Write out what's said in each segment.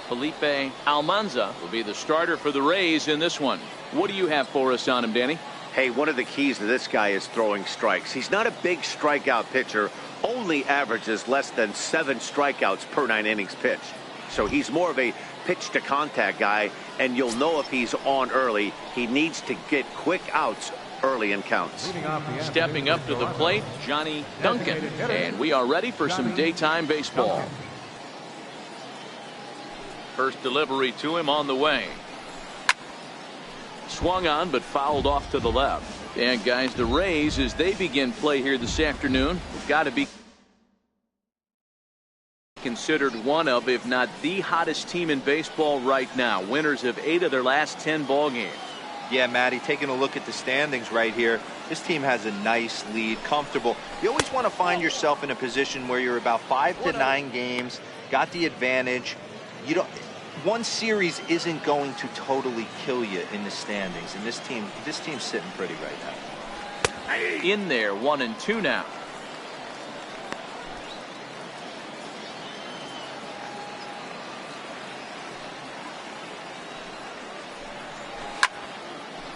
Felipe Almanza will be the starter for the Rays in this one. What do you have for us on him, Danny? Hey, one of the keys to this guy is throwing strikes. He's not a big strikeout pitcher, only averages less than 7 strikeouts per 9 innings pitched. So he's more of a pitch to contact guy, and you'll know if he's on early. He needs to get quick outs early in counts. Stepping up to the plate, Johnny Duncan. And we are ready for some daytime baseball. First delivery to him on the way. Swung on but fouled off to the left. And guys, the Rays, as they begin play here this afternoon, have got to be considered one of, if not the hottest team in baseball right now. Winners of 8 of their last 10 ball games. Yeah, Matty, taking a look at the standings right here, this team has a nice lead, comfortable. You always want to find yourself in a position where you're about 5 to 9 games, got the advantage. You don't. One series isn't going to totally kill you in the standings, and this team's sitting pretty right now. In there, 1-2 now.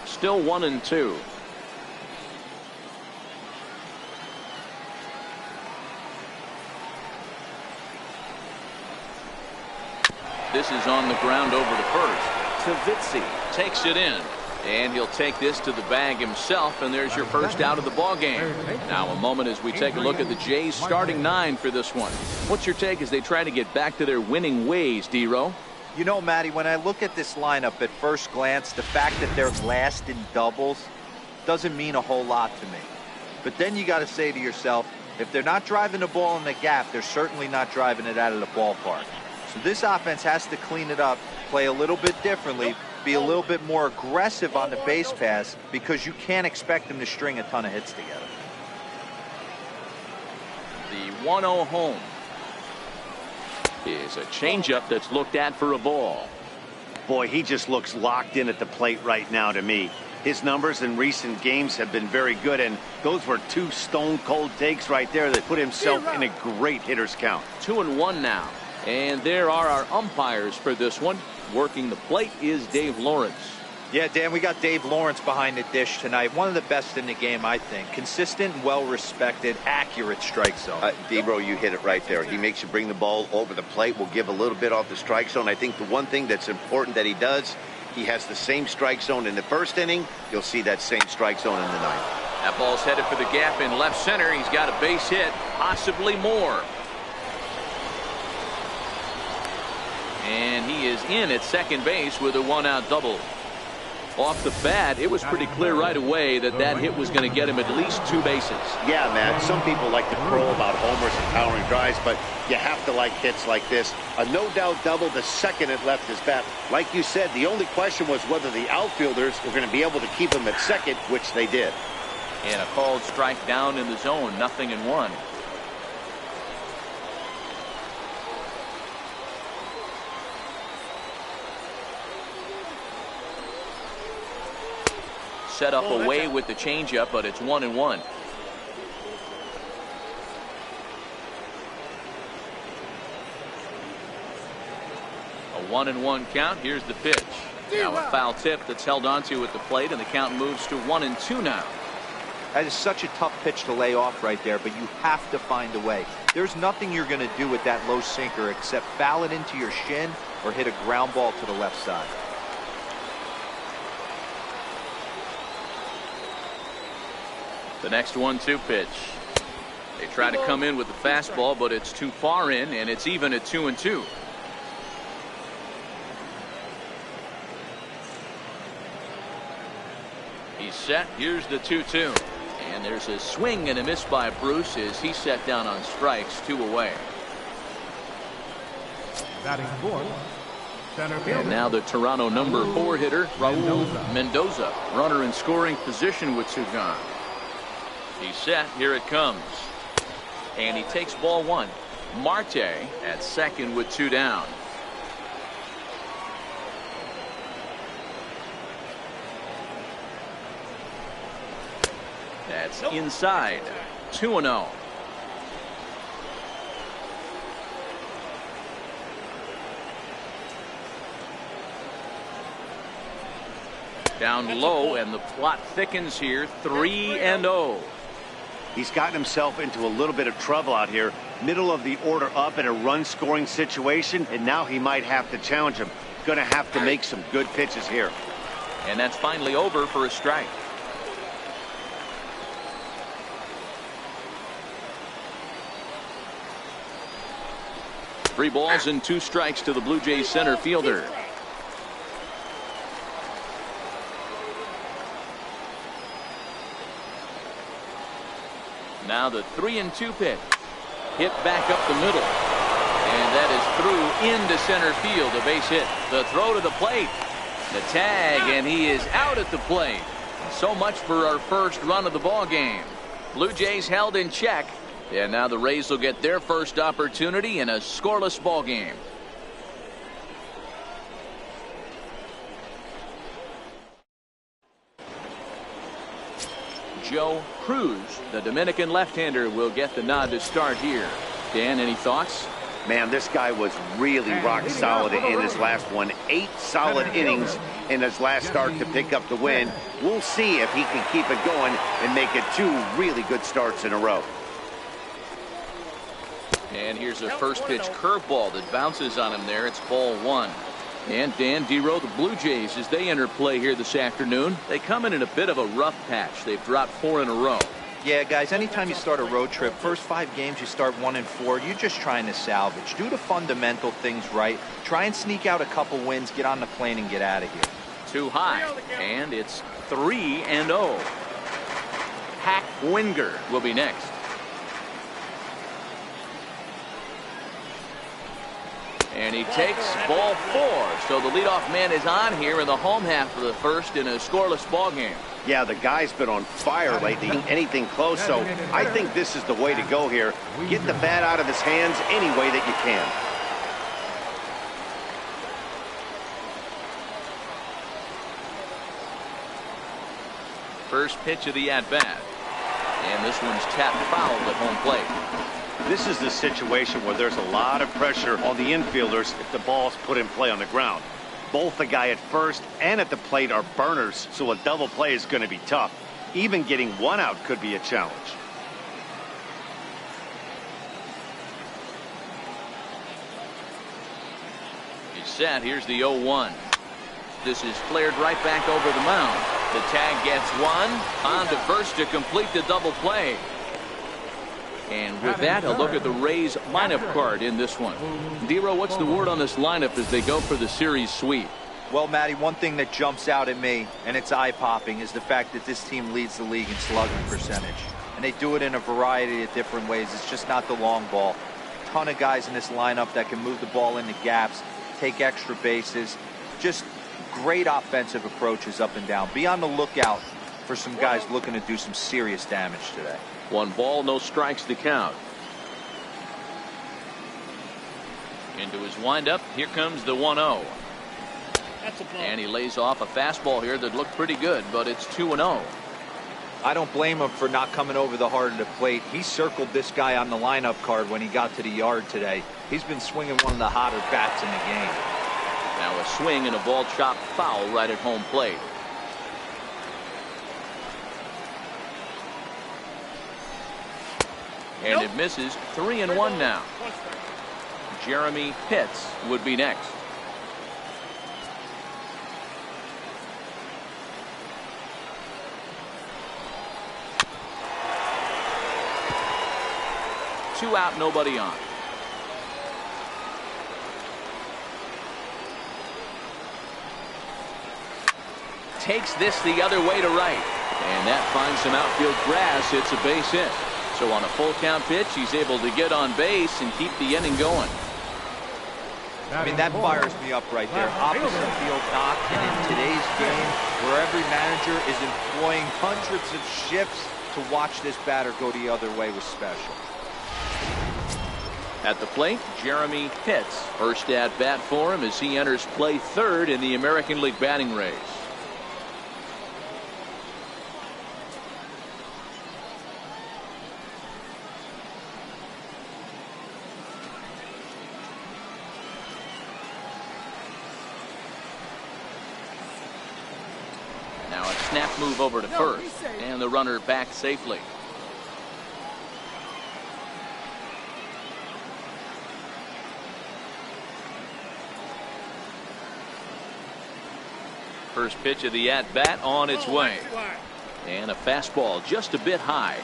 Still 1-2. This is on the ground over to first. Tavitzi takes it in, and he'll take this to the bag himself, and there's your first out of the ball game. Now a moment as we take a look at the Jays starting 9 for this one. What's your take as they try to get back to their winning ways, D-Row? You know, Matty, when I look at this lineup at first glance, the fact that they're last in doubles doesn't mean a whole lot to me. But then you got to say to yourself, if they're not driving the ball in the gap, they're certainly not driving it out of the ballpark. So this offense has to clean it up, play a little bit differently, be a little bit more aggressive on the base pass, because you can't expect them to string a ton of hits together. The 1-0 home is a changeup that's looked at for a ball. Boy, he just looks locked in at the plate right now to me. His numbers in recent games have been very good, and those were 2 stone-cold takes right there that put himself in a great hitter's count. 2-1 now. And there are our umpires for this one. Working the plate is Dave Lawrence. Yeah, Dan, we got Dave Lawrence behind the dish tonight. One of the best in the game, I think. Consistent, well-respected, accurate strike zone. D-Bro, you hit it right there. He makes you bring the ball over the plate. Will give a little bit off the strike zone. I think the one thing that's important that he does, he has the same strike zone in the first inning. You'll see that same strike zone in the 9th. That ball's headed for the gap in left center. He's got a base hit, possibly more. And he is in at second base with a 1-out double. Off the bat, it was pretty clear right away that that hit was going to get him at least 2 bases. Yeah, Matt, some people like to crow about homers and powering drives, but you have to like hits like this. A no-doubt double the second it left his bat. Like you said, the only question was whether the outfielders were going to be able to keep him at second, which they did. And a called strike down in the zone, 0-1. Set up away with the changeup, but it's 1-1. A 1-1 count. Here's the pitch. Now a foul tip that's held onto at the plate, and the count moves to 1-2 now. That is such a tough pitch to lay off right there, but you have to find a way. There's nothing you're going to do with that low sinker except foul it into your shin or hit a ground ball to the left side. The next 1-2 pitch. They try to come in with the fastball, but it's too far in, and it's even at 2-2. He's set. Here's the 2-2. And there's a swing and a miss by Bruce as he set down on strikes, 2 away. Batting fourth, center fielder. And now the Toronto number 4 hitter, Raul Mendoza. Runner in scoring position with 2 gone. He's set. Here it comes. And he takes ball 1. Marte at second with 2 down. That's inside. 2-0. Down low, and the plot thickens here. 3-0. He's gotten himself into a little bit of trouble out here. Middle of the order up in a run-scoring situation, and now he might have to challenge him. Going to have to make some good pitches here. And that's finally over for a strike. Three balls and 2 strikes to the Blue Jays center fielder. Now the 3-2 pitch. Hit back up the middle. And that is through into center field. A base hit. The throw to the plate. The tag, and he is out at the plate. So much for our first run of the ball game. Blue Jays held in check. And now the Rays will get their first opportunity in a scoreless ball game. Joe Cruz, the Dominican left-hander, will get the nod to start here. Dan, any thoughts? Man, this guy was really rock solid in his last one. 8 solid innings in his last start to pick up the win. We'll see if he can keep it going and make it 2 really good starts in a row. And here's a first pitch curveball that bounces on him there. It's ball 1. And Dan Dero, the Blue Jays, as they enter play here this afternoon, they come in a bit of a rough patch. They've dropped 4 in a row. Yeah, guys, anytime you start a road trip, first 5 games you start 1-4, you're just trying to salvage. Do the fundamental things right. Try and sneak out a couple wins, get on the plane, and get out of here. Too high, and it's 3-0. Hack Winger will be next. And he takes ball 4. So the leadoff man is on here in the home half of the first in a scoreless ball game. Yeah, the guy's been on fire lately. Anything close, so I think this is the way to go here. Get the bat out of his hands any way that you can. First pitch of the at-bat. And this one's tapped foul at home plate. This is the situation where there's a lot of pressure on the infielders if the ball's put in play on the ground. Both the guy at first and at the plate are burners, so a double play is going to be tough. Even getting 1 out could be a challenge. He's set. Here's the 0-1. This is flared right back over the mound. The tag gets 1. On to first to complete the double play. And with that, a look at the Rays lineup card in this one. Dero, what's the word on this lineup as they go for the series sweep? Well, Matty, one thing that jumps out at me, and it's eye-popping, is the fact that this team leads the league in slugging percentage. And they do it in a variety of different ways. It's just not the long ball. A ton of guys in this lineup that can move the ball into gaps, take extra bases. Just great offensive approaches up and down. Be on the lookout for some guys looking to do some serious damage today. 1 ball, no strikes to count. Into his windup. Here comes the 1-0. And he lays off a fastball here that looked pretty good, but it's 2-0. I don't blame him for not coming over the heart of the plate. He circled this guy on the lineup card when he got to the yard today. He's been swinging one of the hotter bats in the game. Now a swing and a ball chopped foul right at home plate. And it misses. 3-1 now. Jeremy Pitts would be next. Two out, nobody on. Takes this the other way to right. And that finds some outfield grass. It's a base hit. So on a full count pitch, he's able to get on base and keep the inning going. I mean, that fires me up right there. Opposite field knock, and in today's game, where every manager is employing hundreds of shifts to watch this batter go the other way was special. At the plate, Jeremy Pitts. First at bat for him as he enters play 3rd in the American League batting race. snap move over to first, and the runner back safely. First pitch of the at-bat on its way. And a fastball just a bit high.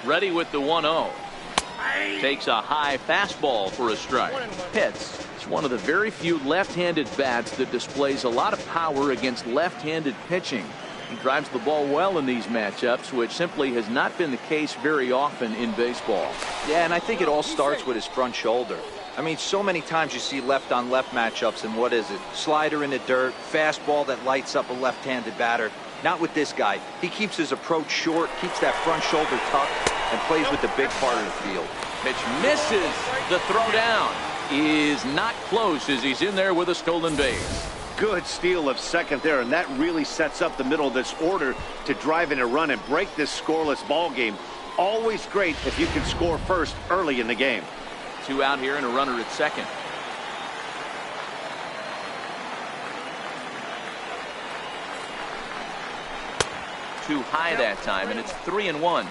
Ready with the 1-0. Takes a high fastball for a strike. Pitts is one of the very few left-handed bats that displays a lot of power against left-handed pitching. He drives the ball well in these matchups, which simply has not been the case very often in baseball. Yeah, and I think it all starts with his front shoulder. I mean, so many times you see left-on-left matchups, and what is it? Slider in the dirt, fastball that lights up a left-handed batter. Not with this guy. He keeps his approach short, keeps that front shoulder tucked, and plays with the big part of the field. Pitch misses. The throw down is not close as he's in there with a stolen base. Good steal of second there, and that really sets up the middle of this order to drive in a run and break this scoreless ball game. Always great if you can score first early in the game. 2 out here and a runner at second. Too high that time, and it's 3-1.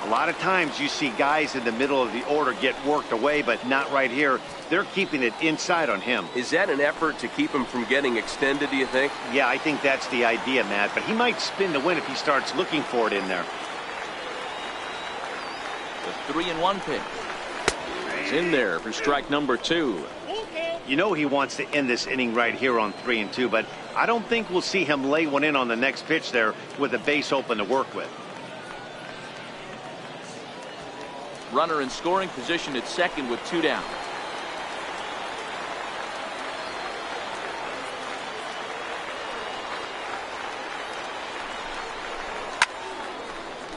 A lot of times you see guys in the middle of the order get worked away, but not right here. They're keeping it inside on him. Is that an effort to keep him from getting extended, do you think? Yeah, I think that's the idea, Matt, but he might spin to win if he starts looking for it in there. The 3-1 pitch is in there for strike number 2. You know he wants to end this inning right here on 3-2, but I don't think we'll see him lay one in on the next pitch there with a base open to work with. Runner in scoring position at second with 2 down.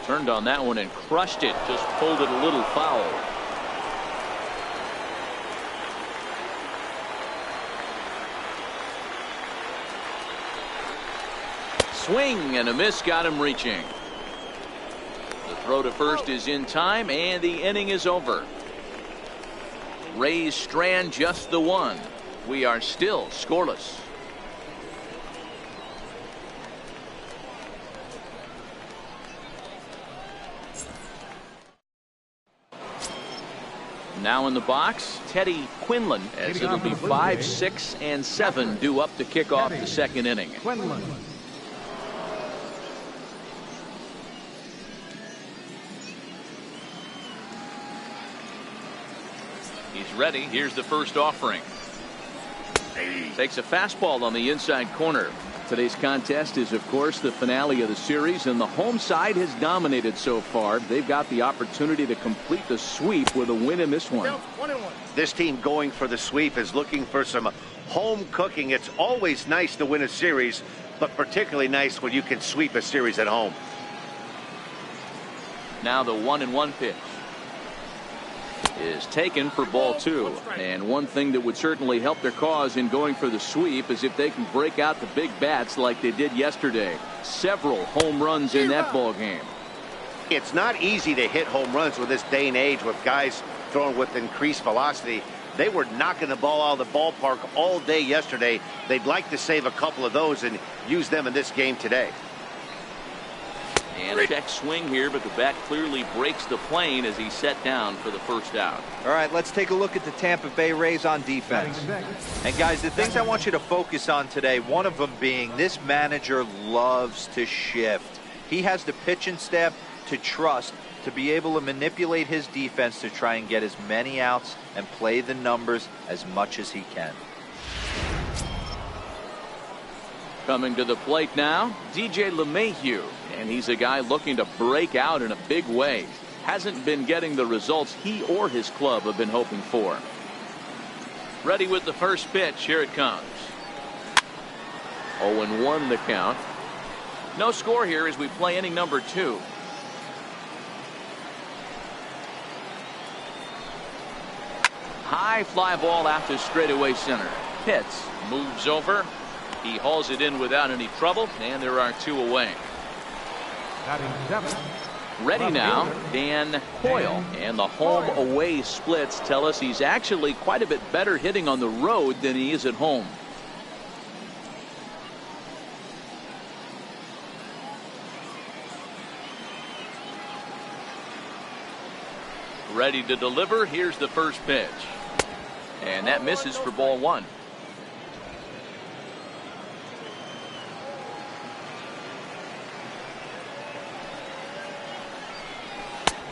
Turned on that one and crushed it. Just pulled it a little foul. Swing and a miss got him reaching. The throw to first is in time, and the inning is over. Rays strand just the one. We are still scoreless. Now in the box, Teddy Quinlan, as it'll be 5, 6, and 7 due up to kick off the second inning. Quinlan. He's ready. Here's the first offering. Takes a fastball on the inside corner. Today's contest is, of course, the finale of the series, and the home side has dominated so far. They've got the opportunity to complete the sweep with a win in this one. This team going for the sweep is looking for some home cooking. It's always nice to win a series, but particularly nice when you can sweep a series at home. Now the 1-1 pitch is taken for ball 2. And one thing that would certainly help their cause in going for the sweep is if they can break out the big bats like they did yesterday. Several home runs in that ball game. It's not easy to hit home runs with this day and age with guys throwing with increased velocity. They were knocking the ball out of the ballpark all day yesterday. They'd like to save a couple of those and use them in this game today. And a check swing here, but the bat clearly breaks the plane as he's set down for the first out. All right, let's take a look at the Tampa Bay Rays on defense. And guys, the things I want you to focus on today, one of them being this manager loves to shift. He has the pitching staff to trust to be able to manipulate his defense to try and get as many outs and play the numbers as much as he can. Coming to the plate now, DJ LeMahieu, and he's a guy looking to break out in a big way. Hasn't been getting the results he or his club have been hoping for. Ready with the first pitch. Here it comes. 0-1 the count. No score here as we play inning number 2. High fly ball out to straightaway center. Pitts moves over. He hauls it in without any trouble, and there are 2 away. Batting 7, Ready now, Dan Coyle. And the home-away splits tell us he's actually quite a bit better hitting on the road than he is at home. Ready to deliver. Here's the first pitch. And that misses for ball one.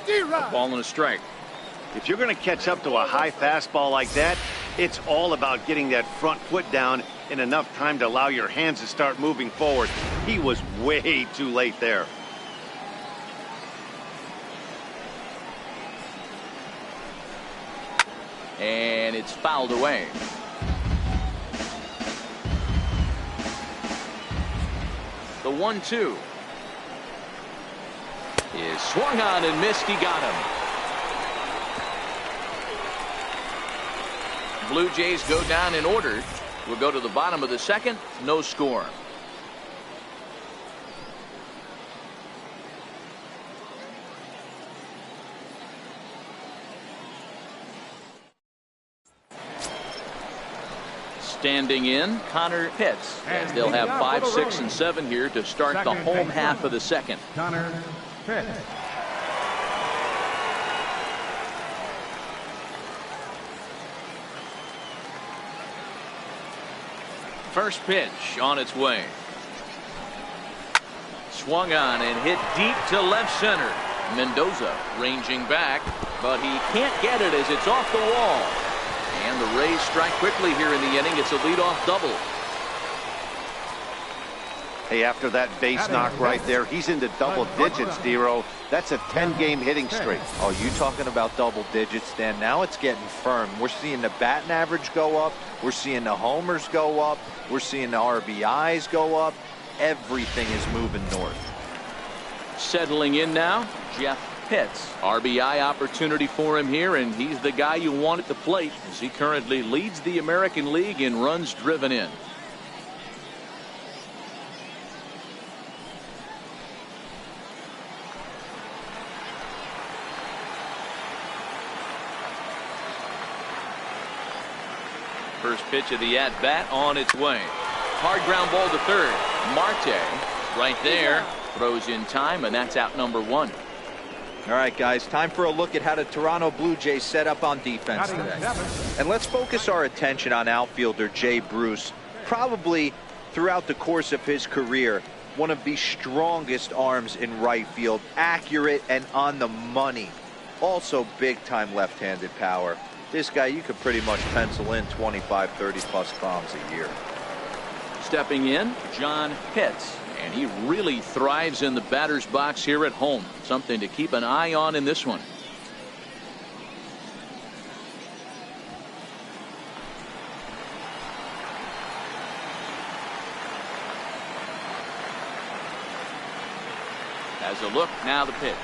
A ball and a strike. If you're going to catch up to a high fastball like that, it's all about getting that front foot down in enough time to allow your hands to start moving forward. He was way too late there. And it's fouled away. The 1-2 is swung on and missed. He got him. Blue Jays go down in order. We'll go to the bottom of the second. No score. Standing in, Connor Pitts, as they'll have 5, 6, and 7 here to start the home half of the second. Connor Pitts. First pitch on its way. Swung on and hit deep to left center. Mendoza ranging back, but he can't get it as it's off the wall. And the Rays strike quickly here in the inning. It's a leadoff double. Hey, after that base knock right there, he's into double digits, Dero. That's a 10-game hitting streak. Oh, you talking about double digits, Dan? Now it's getting firm. We're seeing the batting average go up. We're seeing the homers go up. We're seeing the RBIs go up. Everything is moving north. Settling in now, Jeff Pitts. RBI opportunity for him here, and he's the guy you want at the plate as he currently leads the American League in runs driven in. First pitch of the at-bat on its way. Hard ground ball to third. Marte right there throws in time, and that's out number 1. All right, guys, time for a look at how the Toronto Blue Jays set up on defense today. And let's focus our attention on outfielder Jay Bruce. Probably throughout the course of his career, one of the strongest arms in right field, accurate and on the money. Also big-time left-handed power. This guy, you could pretty much pencil in 25, 30-plus bombs a year. Stepping in, John Pitts. And he really thrives in the batter's box here at home. Something to keep an eye on in this one. As a look, now the pitch.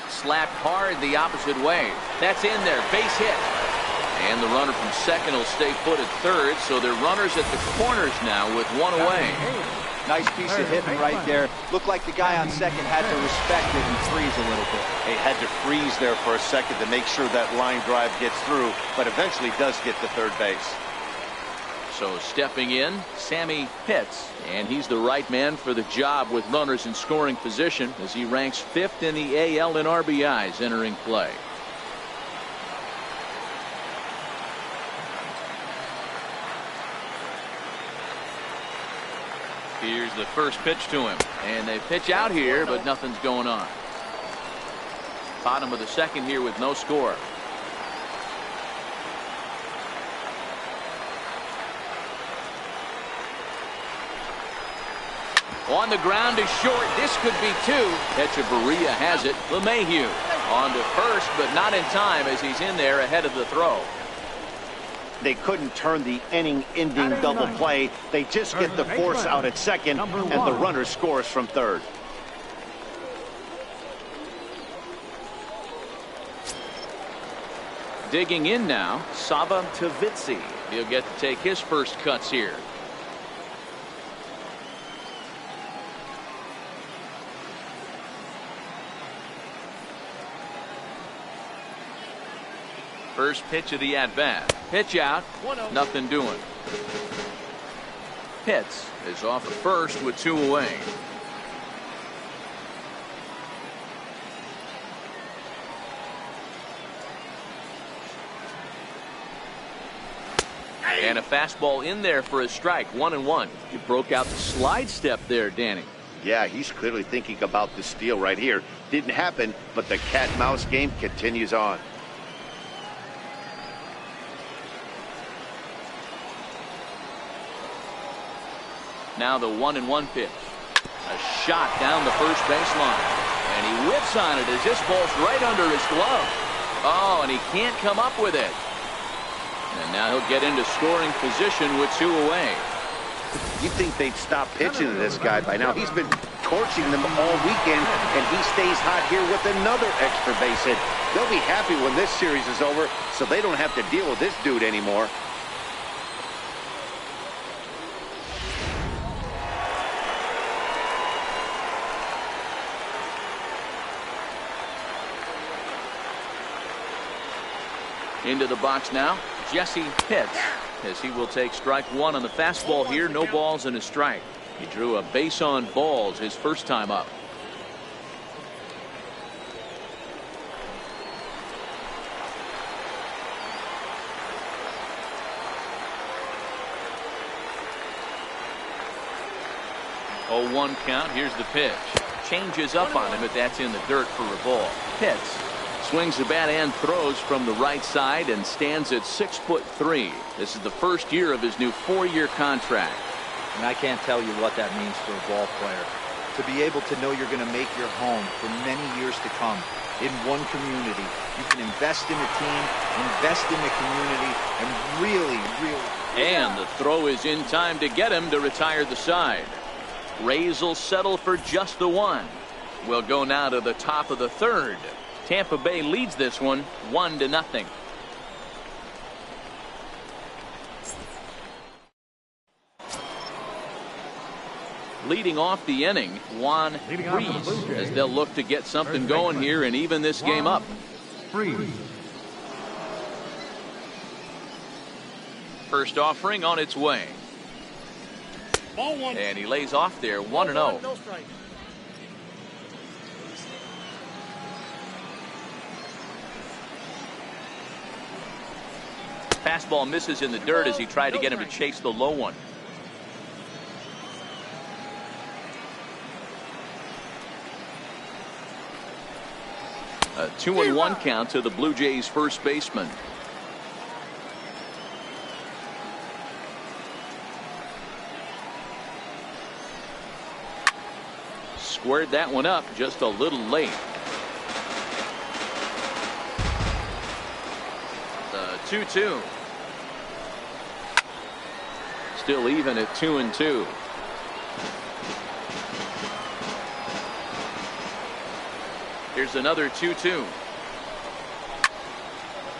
Slapped hard the opposite way. That's in there. Base hit. And the runner from second will stay put at third. So they're runners at the corners now with one away. Nice piece of hitting right there. Looked like the guy on second had to respect it and freeze a little bit. He had to freeze there for a second to make sure that line drive gets through, but eventually does get to third base. So stepping in, Sammy Pitts, and he's the right man for the job with runners in scoring position as he ranks 5th in the AL in RBIs entering play. Here's the first pitch to him, and they pitch out here, but nothing's going on. Bottom of the second here with no score. On the ground is short. This could be 2. Echeverria has it. LeMahieu on to first, but not in time as he's in there ahead of the throw. They couldn't turn the inning-ending double play. They just get the force out at second, and the runner scores from third. Digging in now, Saba Tavitsi. He'll get to take his first cuts here. First pitch of the at-bat. Pitch out. Nothing doing. Pitts is off at first with 2 away. And a fastball in there for a strike. 1-1. You broke out the slide step there, Danny. Yeah, he's clearly thinking about the steal right here. Didn't happen, but the cat-mouse game continues on. Now the 1-1 pitch. A shot down the first baseline. And he whips on it as this ball's right under his glove. Oh, and he can't come up with it. And now he'll get into scoring position with 2 away. You'd think they'd stop pitching to this guy by now. He's been torching them all weekend, and he stays hot here with another extra base hit. They'll be happy when this series is over, so they don't have to deal with this dude anymore. Into the box now, Jesse Pitts, as he will take strike 1 on the fastball here. No balls and a strike. He drew a base on balls his first time up. Oh, 1 count. Here's the pitch. Changes up on him, but that's in the dirt for a ball. Pitts swings the bat and throws from the right side and stands at 6'3". This is the first year of his new 4-year contract. And I can't tell you what that means for a ball player. To be able to know you're going to make your home for many years to come in one community. You can invest in the team, invest in the community, and really. And the throw is in time to get him to retire the side. Rays will settle for just the 1. We'll go now to the top of the 3rd. Tampa Bay leads this one 1-0. Leading off the inning, Juan Freese, as they'll look to get something going here and even this game up. First offering on its way. And he lays off there, 1-0. Fastball misses in the dirt as he tried to get him to chase the low one. A 2-1 count to the Blue Jays first baseman. Squared that one up just a little late. The 2-2. Still even at 2-2. Here's another 2-2.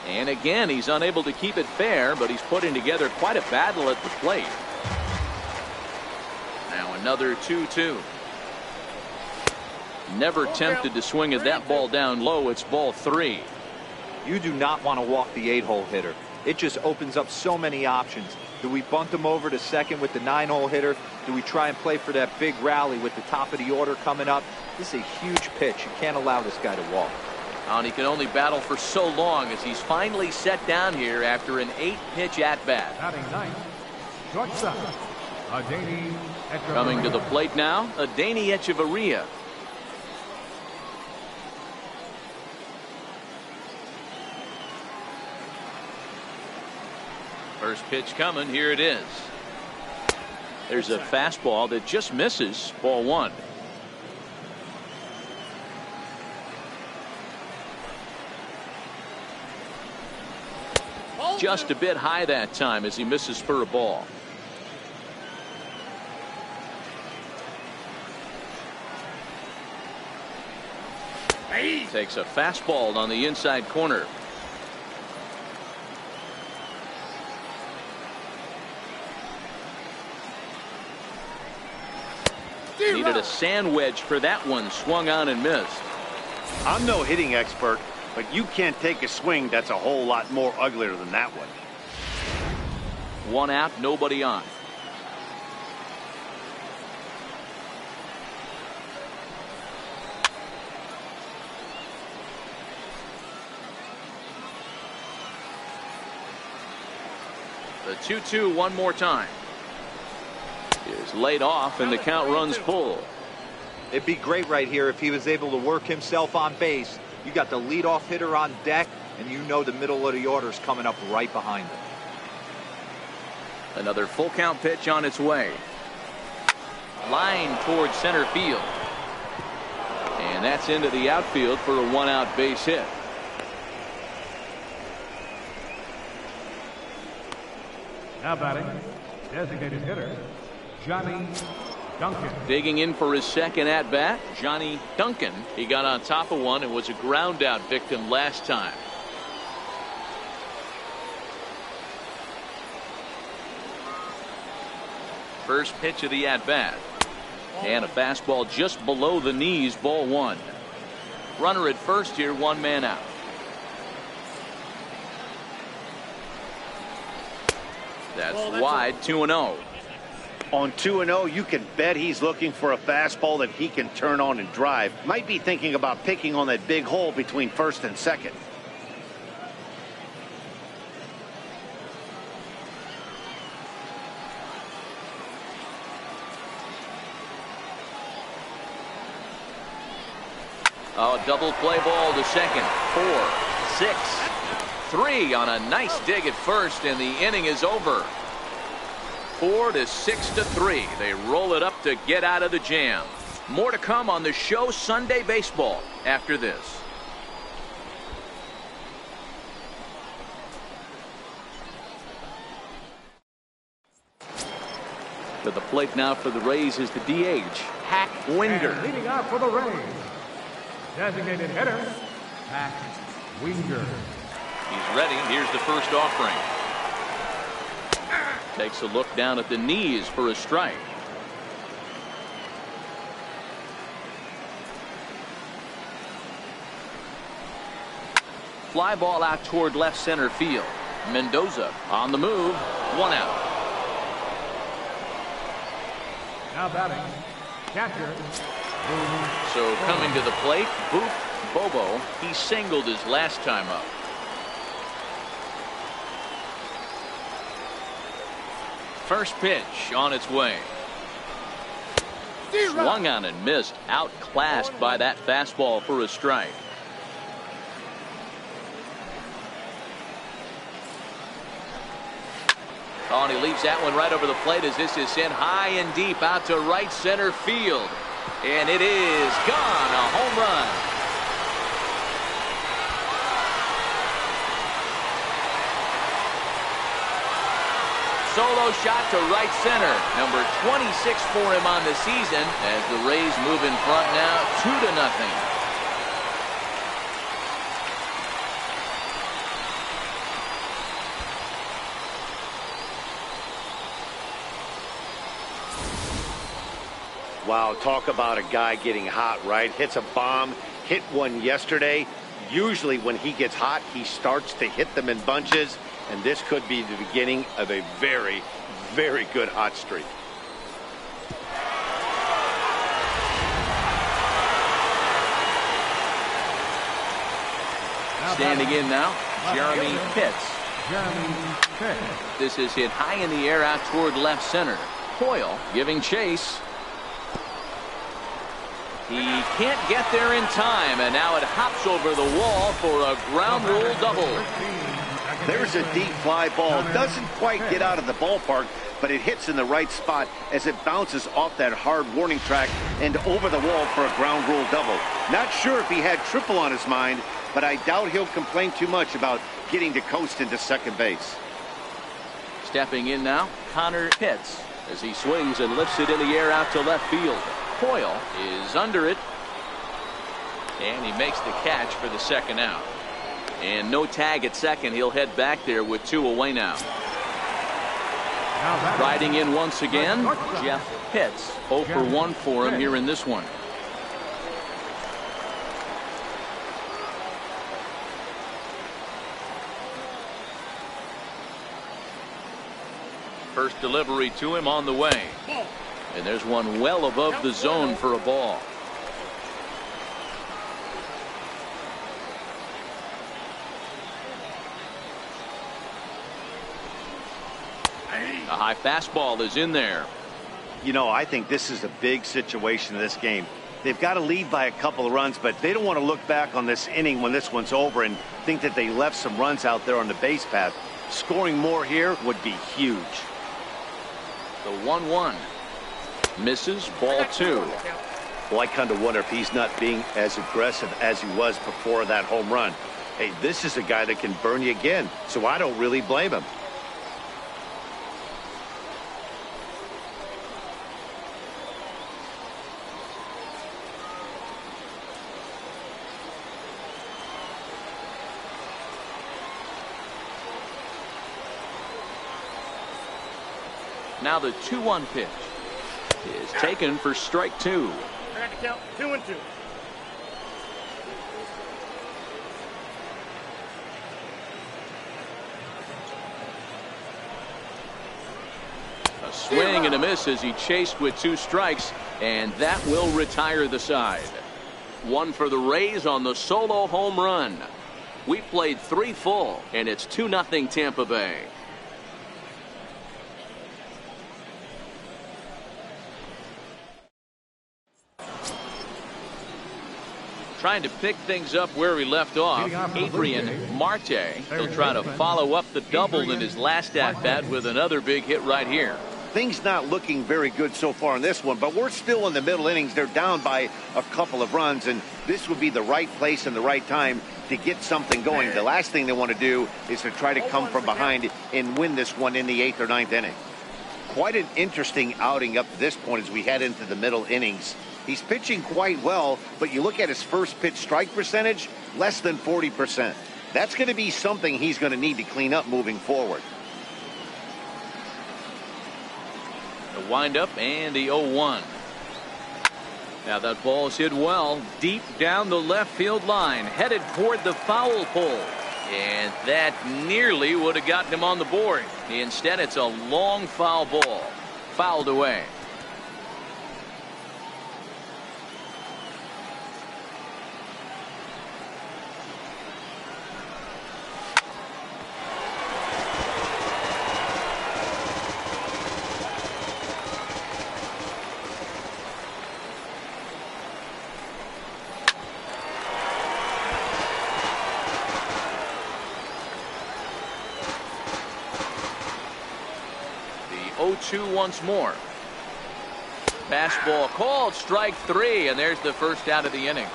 And again, he's unable to keep it fair, but he's putting together quite a battle at the plate. Now another 2-2. Never tempted to swing at that ball down low. It's ball 3. You do not want to walk the 8-hole hitter. It just opens up so many options. Do we bunt him over to second with the 9-hole hitter? Do we try and play for that big rally with the top of the order coming up? This is a huge pitch. You can't allow this guy to walk. And he can only battle for so long as he's finally set down here after an 8-pitch at-bat. Shortstop, Adeiny Echeverria. Coming to the plate now, Adeiny Echeverria. First pitch coming. Here it is. There's a fastball that just misses. Ball 1. Just a bit high that time as he misses for a ball. Takes a fastball on the inside corner. Needed a sand wedge for that one. Swung on and missed. I'm no hitting expert, but you can't take a swing that's a whole lot more uglier than that one. 1 out, nobody on. The 2-2 one more time. Is laid off and the count runs full. It'd be great right here if he was able to work himself on base. You got the leadoff hitter on deck, and you know the middle of the order is coming up right behind him. Another full count pitch on its way. Line towards center field. And that's into the outfield for a 1-out base hit. Now batting, designated hitter, Johnny Duncan. Digging in for his second at bat, Johnny Duncan. He got on top of one and was a ground out victim last time. First pitch of the at bat. And a fastball just below the knees, ball 1. Runner at first here, 1 man out. That's wide, 2-0. On 2-0, you can bet he's looking for a fastball that he can turn on and drive. Might be thinking about picking on that big hole between first and second. Oh, double play ball to second. 4, 6, 3 on a nice dig at first, and the inning is over. 4-6-3. They roll it up to get out of the jam. More to come on the show Sunday Baseball after this. To the plate now for the Rays is the DH, Hack Winger. And leading out for the Rays, designated hitter, Hack Winger. He's ready. Here's the first offering. Takes a look down at the knees for a strike. Fly ball out toward left center field. Mendoza on the move. 1 out. Now batting, catcher, So coming to the plate, Boof Bobo. He singled his last time up. First pitch on its way. Swung on and missed. Outclassed by that fastball for a strike. Oh, and he leaves that one right over the plate as this is sent high and deep out to right center field. And it is gone. A home run. Solo shot to right center. Number 26 for him on the season as the Rays move in front now 2-0. Wow, talk about a guy getting hot, right? Hits a bomb, hit one yesterday. Usually when he gets hot, he starts to hit them in bunches, and this could be the beginning of a very, very good hot streak. Standing in now, Jeremy Pitts. Jeremy Pitts. This is hit high in the air out toward left center. Hoyle giving chase. He can't get there in time, and now it hops over the wall for a ground rule double. There's a deep fly ball. Doesn't quite get out of the ballpark, but it hits in the right spot as it bounces off that hard warning track and over the wall for a ground rule double. Not sure if he had triple on his mind, but I doubt he'll complain too much about getting to coast into second base. Stepping in now, Connor Pitts as he swings and lifts it in the air out to left field. Hoyle is under it, and he makes the catch for the second out. And no tag at second. He'll head back there with 2 away now. Riding in once again, Jeff Pitts. 0 for 1 for him here in this one. First delivery to him on the way. And there's one well above the zone for a ball. A high fastball is in there. You know, I think this is a big situation in this game. They've got to lead by a couple of runs, but they don't want to look back on this inning when this one's over and think that they left some runs out there on the base path. Scoring more here would be huge. The 1-1. Misses, ball 2. Well, I kind of wonder if he's not being as aggressive as he was before that home run. Hey, this is a guy that can burn you again, so I don't really blame him. Now the 2-1 pitch is taken for strike 2. I got to count 2-2. A swing and a miss as he chased with 2 strikes, and that will retire the side. One for the Rays on the solo home run. We played 3 full, and it's 2-0 Tampa Bay. Trying to pick things up where we left off, Adrian Marte. He'll try to follow up the double in his last at-bat with another big hit right here. Things not looking very good so far in this one, but we're still in the middle innings. They're down by a couple of runs, and this would be the right place and the right time to get something going. The last thing they want to do is to try to come from behind and win this one in the 8th or 9th inning. Quite an interesting outing up to this point as we head into the middle innings. He's pitching quite well, but you look at his first pitch strike percentage, less than 40%. That's going to be something he's going to need to clean up moving forward. The windup and the 0-1. Now that ball is hit well deep down the left field line, headed toward the foul pole. And that nearly would have gotten him on the board. Instead, it's a long foul ball. Fouled away. The 0-2 once more. Fastball called, strike 3, and there's the first out of the inning.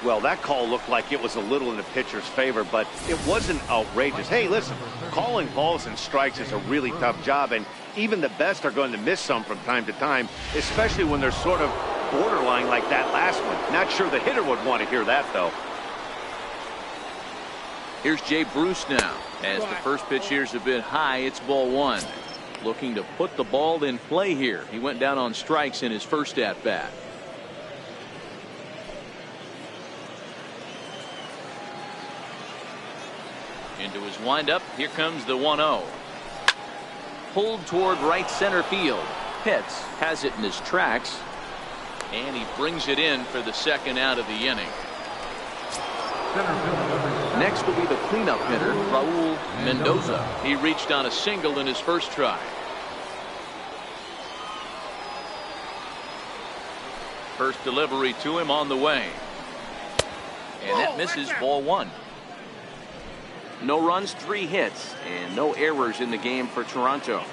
Well, that call looked like it was a little in the pitcher's favor, but it wasn't outrageous. Hey, listen, calling balls and strikes is a really tough job, and even the best are going to miss some from time to time, especially when they're sort of borderline like that last one. Not sure the hitter would want to hear that, though. Here's Jay Bruce now. As the first pitch here's a bit high, it's ball 1. Looking to put the ball in play here. He went down on strikes in his first at-bat. Into his windup. Here comes the 1-0. Pulled toward right center field. Pitts has it in his tracks. And he brings it in for the second out of the inning. Next will be the cleanup hitter, Raul Mendoza. He reached on a single in his first try. First delivery to him on the way. And that misses, ball 1. No runs, 3 hits, and no errors in the game for Toronto.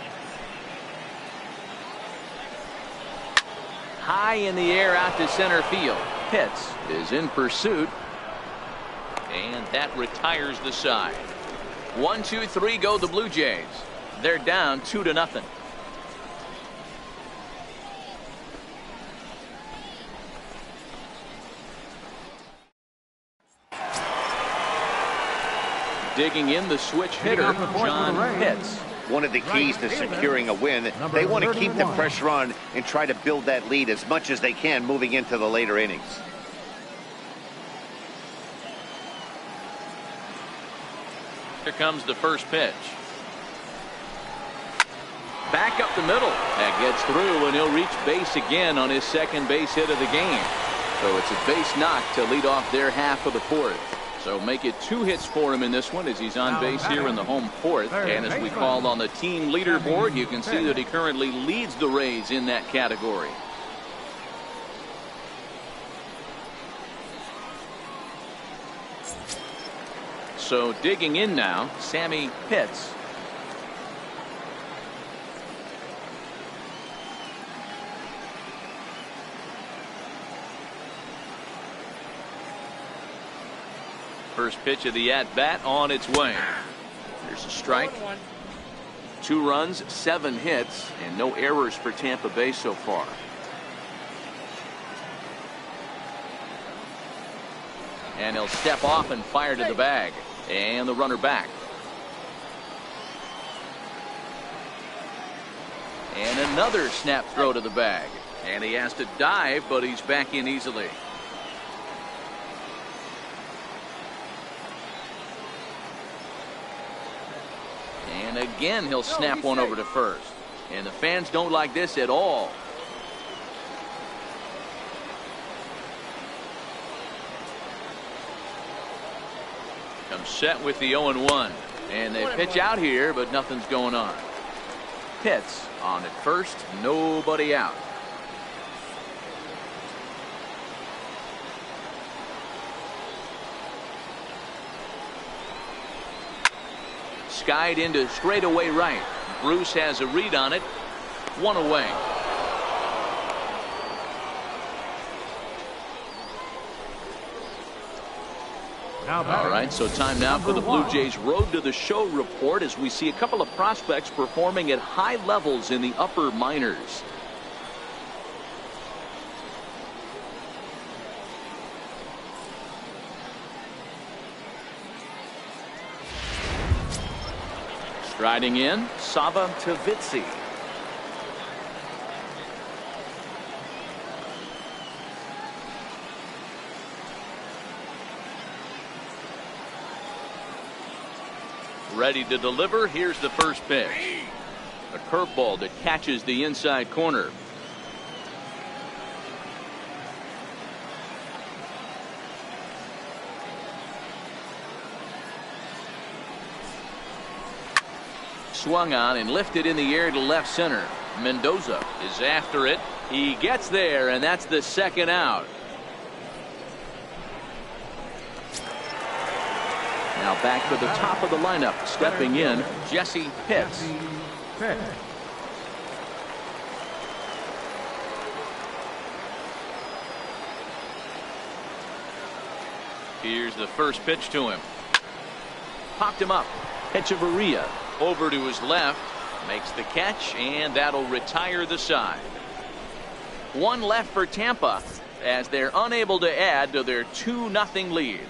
High in the air out to center field. Pitts is in pursuit. And that retires the side. 1, 2, 3 go the Blue Jays. They're down 2-0. Digging in the switch hitter, John Pitts. One of the keys to securing a win, they want to keep the pressure on and try to build that lead as much as they can moving into the later innings. Here comes the first pitch. Back up the middle. That gets through, and he'll reach base again on his second base hit of the game. So it's a base knock to lead off their half of the fourth. So make it 2 hits for him in this one as he's on base here in the home fourth. And as we call on the team leaderboard, you can see that he currently leads the Rays in that category. So digging in now, Sammy Pitts. First pitch of the at-bat on its way. There's a strike. 2 runs, 7 hits, and no errors for Tampa Bay so far. And he'll step off and fire to the bag. And the runner back. And another snap throw to the bag. And he has to dive, but he's back in easily. And again, he'll snap one over to first. And the fans don't like this at all. Comes set with the 0-1. And they pitch out here, but nothing's going on. Pitts on at first, nobody out. Skied into straightaway right. Bruce has a read on it. 1 away. All right, so time now for the Blue Jays Road to the Show report as we see a couple of prospects performing at high levels in the upper minors. Striding in, Sava Tavitsi. Ready to deliver. Here's the first pitch. A curveball that catches the inside corner. Swung on and lifted in the air to left center. Mendoza is after it. He gets there, and that's the second out. Now back to the top of the lineup, stepping in, Jesse Pitts. Here's the first pitch to him. Popped him up. Hechavarria over to his left, makes the catch, and that'll retire the side. 1 left for Tampa as they're unable to add to their 2-0 lead.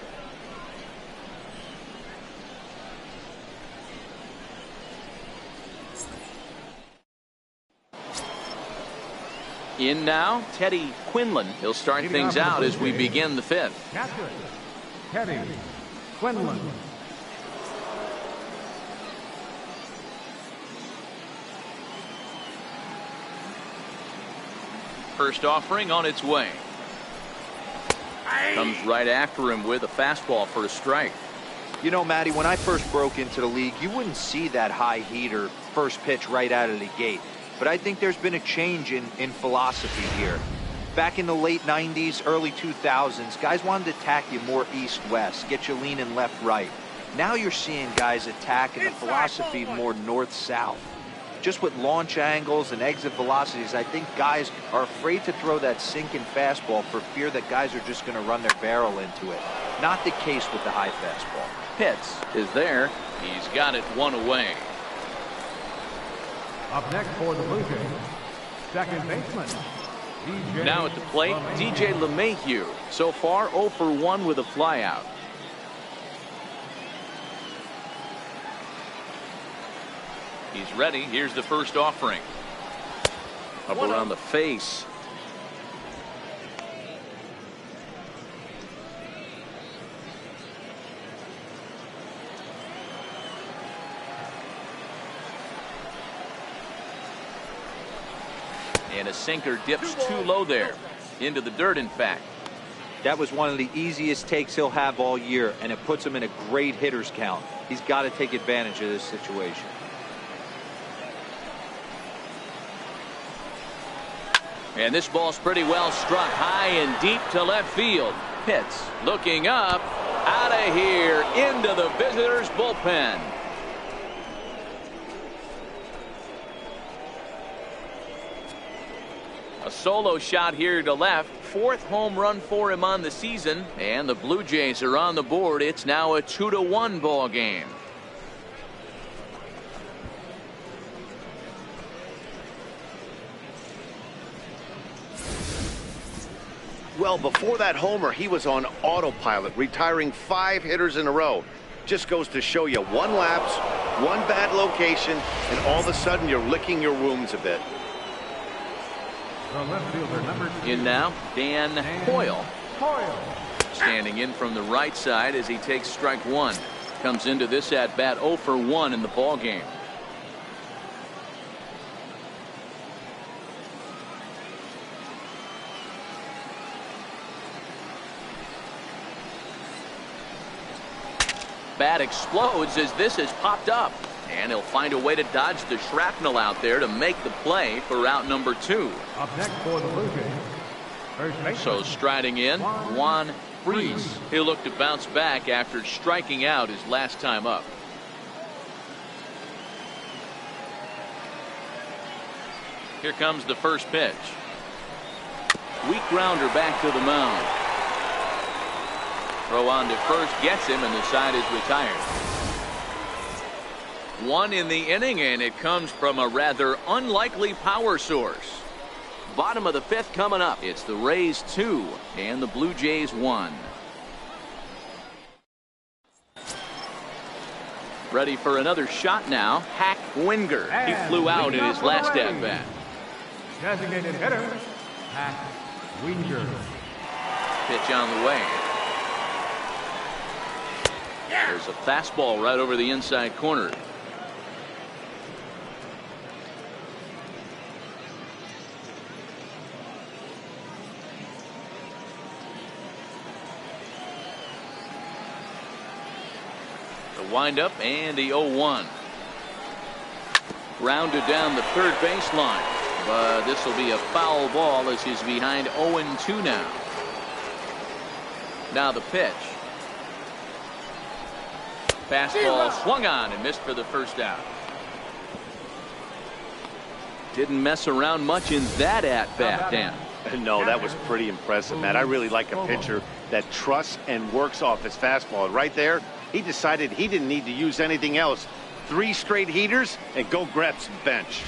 In now, Teddy Quinlan. He'll start things out as we begin the 5th. Captain Teddy Quinlan. First offering on its way. Comes right after him with a fastball for a strike. You know, Matty, when I first broke into the league, you wouldn't see that high heater first pitch right out of the gate. But I think there's been a change in philosophy here. Back in the late 90s, early 2000s, guys wanted to attack you more east-west, get you leaning left-right. Now you're seeing guys attack in the philosophy more north-south. Just with launch angles and exit velocities, I think guys are afraid to throw that sinking fastball for fear that guys are just going to run their barrel into it. Not the case with the high fastball. Pitts is there. He's got it 1 away. Up next for the Blue Jays, second baseman. DJ Now at the plate, DJ LeMahieu. So far 0 for 1 with a flyout. He's ready. Here's the first offering. Up around the face. And a sinker dips too low there. Into the dirt, in fact. That was one of the easiest takes he'll have all year, and it puts him in a great hitter's count. He's got to take advantage of this situation. And this ball's pretty well struck high and deep to left field. Pitts looking up, out of here, into the visitors' bullpen. A solo shot here to left. 4th home run for him on the season. And the Blue Jays are on the board. It's now a 2-1 ball game. Well, before that homer, he was on autopilot, retiring 5 hitters in a row. Just goes to show you, one lapse, one bad location, and all of a sudden you're licking your wounds a bit. The left fielder, number 2. In now, Dan Hoyle. Standing in from the right side as he takes strike 1. Comes into this at bat 0 for 1 in the ball game. Bat explodes as this has popped up. And he'll find a way to dodge the shrapnel out there to make the play for out number 2. Up next for the Blue Jays, first baseman. So striding in, Juan Freeze. He'll look to bounce back after striking out his last time up. Here comes the first pitch. Weak grounder back to the mound. Throw on to first gets him, and the side is retired. 1 in the inning, and it comes from a rather unlikely power source. Bottom of the 5th coming up. It's the Rays 2 and the Blue Jays 1. Ready for another shot now. Hack Winger. He flew out in his last at bat. Designated hitter, Hack Winger. Pitch on the way. There's a fastball right over the inside corner. The windup and the 0-1. Grounded down the third baseline, but this will be a foul ball as he's behind 0-2 now. Now the pitch. Fastball swung on and missed for the first out. Didn't mess around much in that at bat, Dan. No, that was pretty impressive, Matt. I really like a pitcher that trusts and works off his fastball. Right there, he decided he didn't need to use anything else. 3 straight heaters and go grab some bench.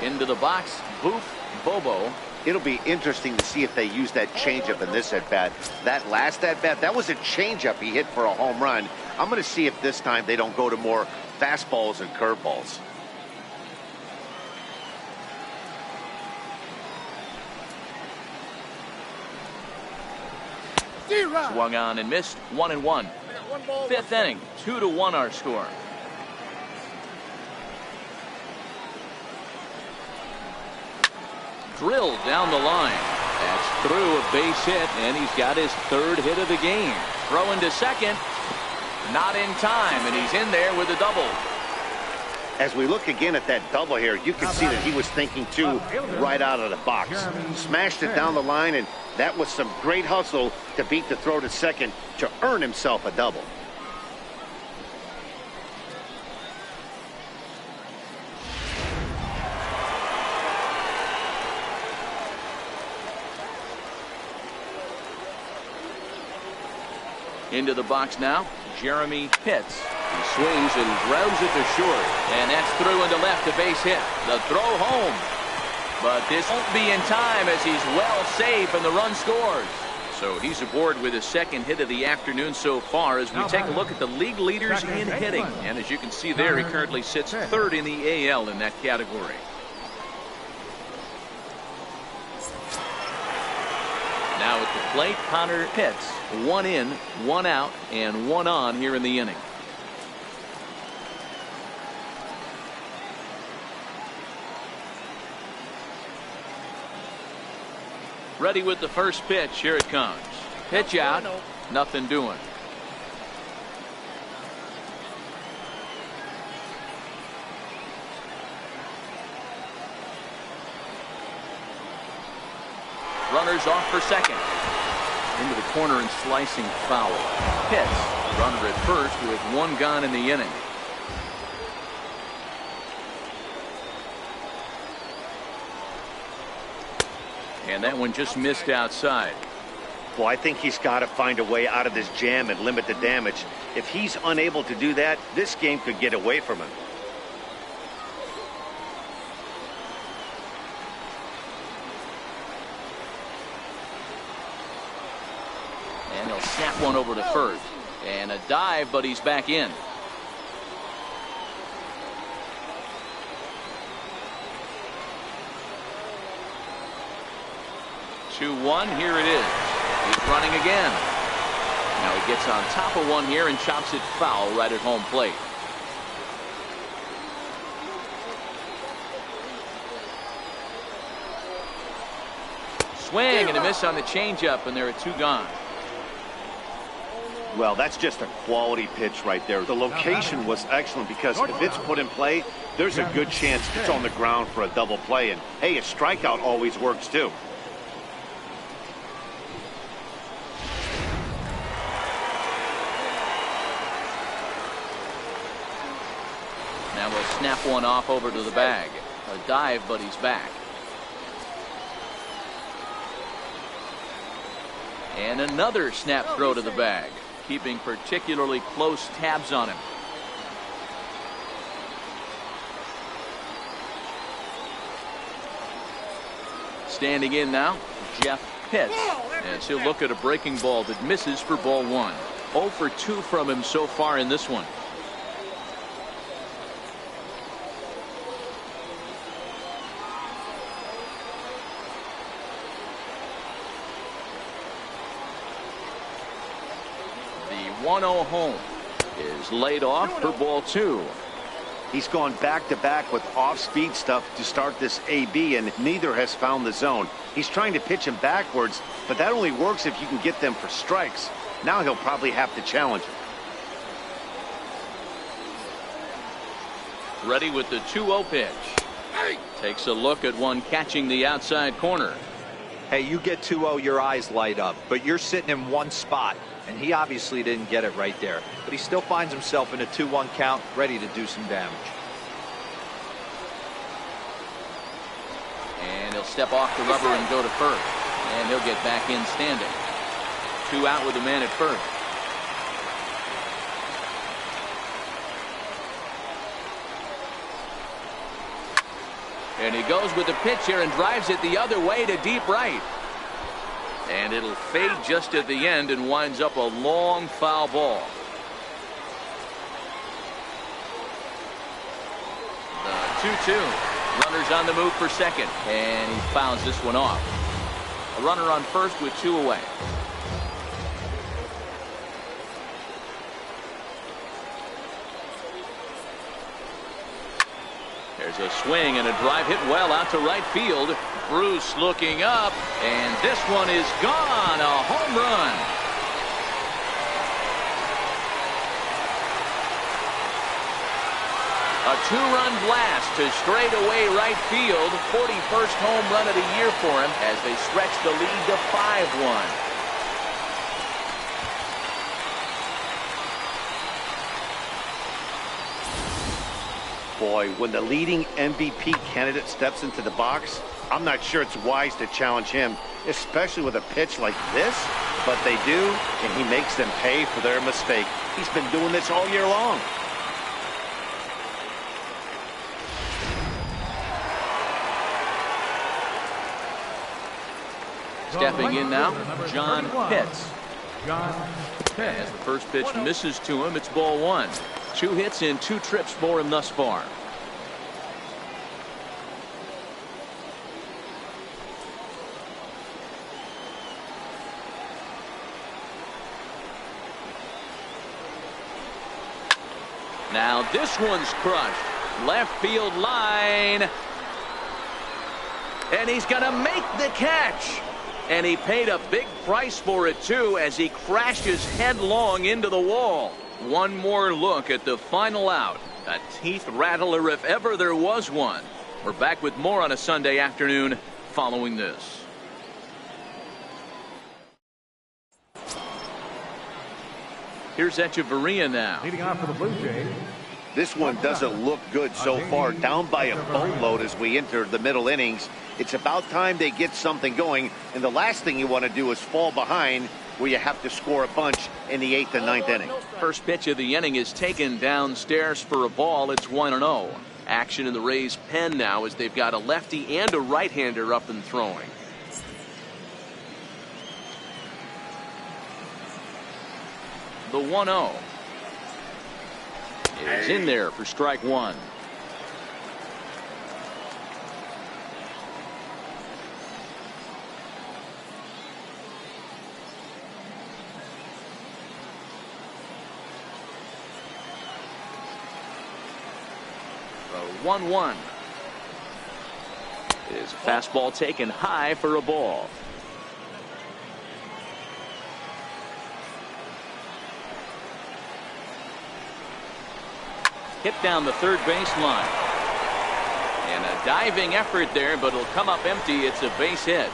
Into the box, Boof Bobo. It'll be interesting to see if they use that changeup in this at-bat. That last at-bat, that was a changeup he hit for a home run. I'm going to see if this time they don't go to more fastballs and curveballs. Swung on and missed. 1-1. 5th inning. 2-1 our score. Drilled down the line. That's through a base hit, and he's got his 3rd hit of the game. Throwing to second. Not in time, and he's in there with a double. As we look again at that double here, you can see that he was thinking too right out of the box. Smashed it down the line, and that was some great hustle to beat the throw to second to earn himself a double. Into the box now, Jeremy Pitts. He swings and grounds it to short. And that's through into left, a base hit. The throw home. But this won't be in time as he's well safe and the run scores. So he's aboard with his 2nd hit of the afternoon so far as we take a look at the league leaders in hitting. And as you can see there, he currently sits 3rd in the AL in that category. Now at the plate, Connor Pitts. 1 in, 1 out, and 1 on here in the inning. Ready with the first pitch. Here it comes. Pitch out. Nothing doing. Runners off for second. Into the corner and slicing foul. Hits. Runner at first with one gone in the inning. And that one just missed outside. Well, I think he's got to find a way out of this jam and limit the damage. If he's unable to do that, this game could get away from him. And he'll snap one over to first. And a dive, but he's back in. Two-one. Here it is. He's running again. Now he gets on top of one here and chops it foul right at home plate. Swing and a miss on the changeup, and there are two gone. Well, that's just a quality pitch right there. The location was excellent because if it's put in play, there's a good chance it's on the ground for a double play. And, hey, a strikeout always works, too. Now we'll snap one off over to the bag. A dive, but he's back. And another snap throw to the bag, keeping particularly close tabs on him. Standing in now, Jeff Pitts, as he'll look at a breaking ball that misses for ball one. 0 for 2 from him so far in this one. The 1-0 home is laid off for ball two. He's gone back-to-back with off-speed stuff to start this AB, and neither has found the zone. He's trying to pitch him backwards, but that only works if you can get them for strikes. Now he'll probably have to challenge him. Ready with the 2-0 pitch. Takes a look at one catching the outside corner. Hey, you get 2-0, your eyes light up, but you're sitting in one spot, and he obviously didn't get it right there. But he still finds himself in a 2-1 count, ready to do some damage. And he'll step off the rubber and go to first. And he'll get back in standing. 2 out with a man at first. And he goes with the pitch here and drives it the other way to deep right. And it'll fade just at the end and winds up a long foul ball. The 2-2. Runners on the move for second. And he fouls this one off. A runner on first with 2 away. There's a swing and a drive hit well out to right field. Bruce looking up, and this one is gone. A home run. A 2-run blast to straightaway right field. 41st home run of the year for him as they stretch the lead to 5-1. Boy, when the leading MVP candidate steps into the box, I'm not sure it's wise to challenge him, especially with a pitch like this. But they do, and he makes them pay for their mistake. He's been doing this all year long. Stepping in now, John Pitts. John Pitts. As the first pitch misses to him, it's ball one. 2 hits in 2 trips for him thus far. Now this one's crushed. Left field line. And he's going to make the catch. And he paid a big price for it, too, as he crashes headlong into the wall. One more look at the final out. A teeth rattler if ever there was one. We're back with more on a Sunday afternoon following this. Here's Echeverria now. Leading off for the Blue Jays. This one doesn't look good so far. Down by a boatload as we enter the middle innings. It's about time they get something going. And the last thing you want to do is fall behind where you have to score a bunch in the 8th and 9th inning. First pitch of the inning is taken downstairs for a ball. It's 1-0. Action in the Rays' pen now as they've got a lefty and a right-hander up and throwing. The 1-0 is in there for strike one. The 1-1 is fastball taken high for a ball. Hit down the third baseline. And a diving effort there, but it'll come up empty. It's a base hit.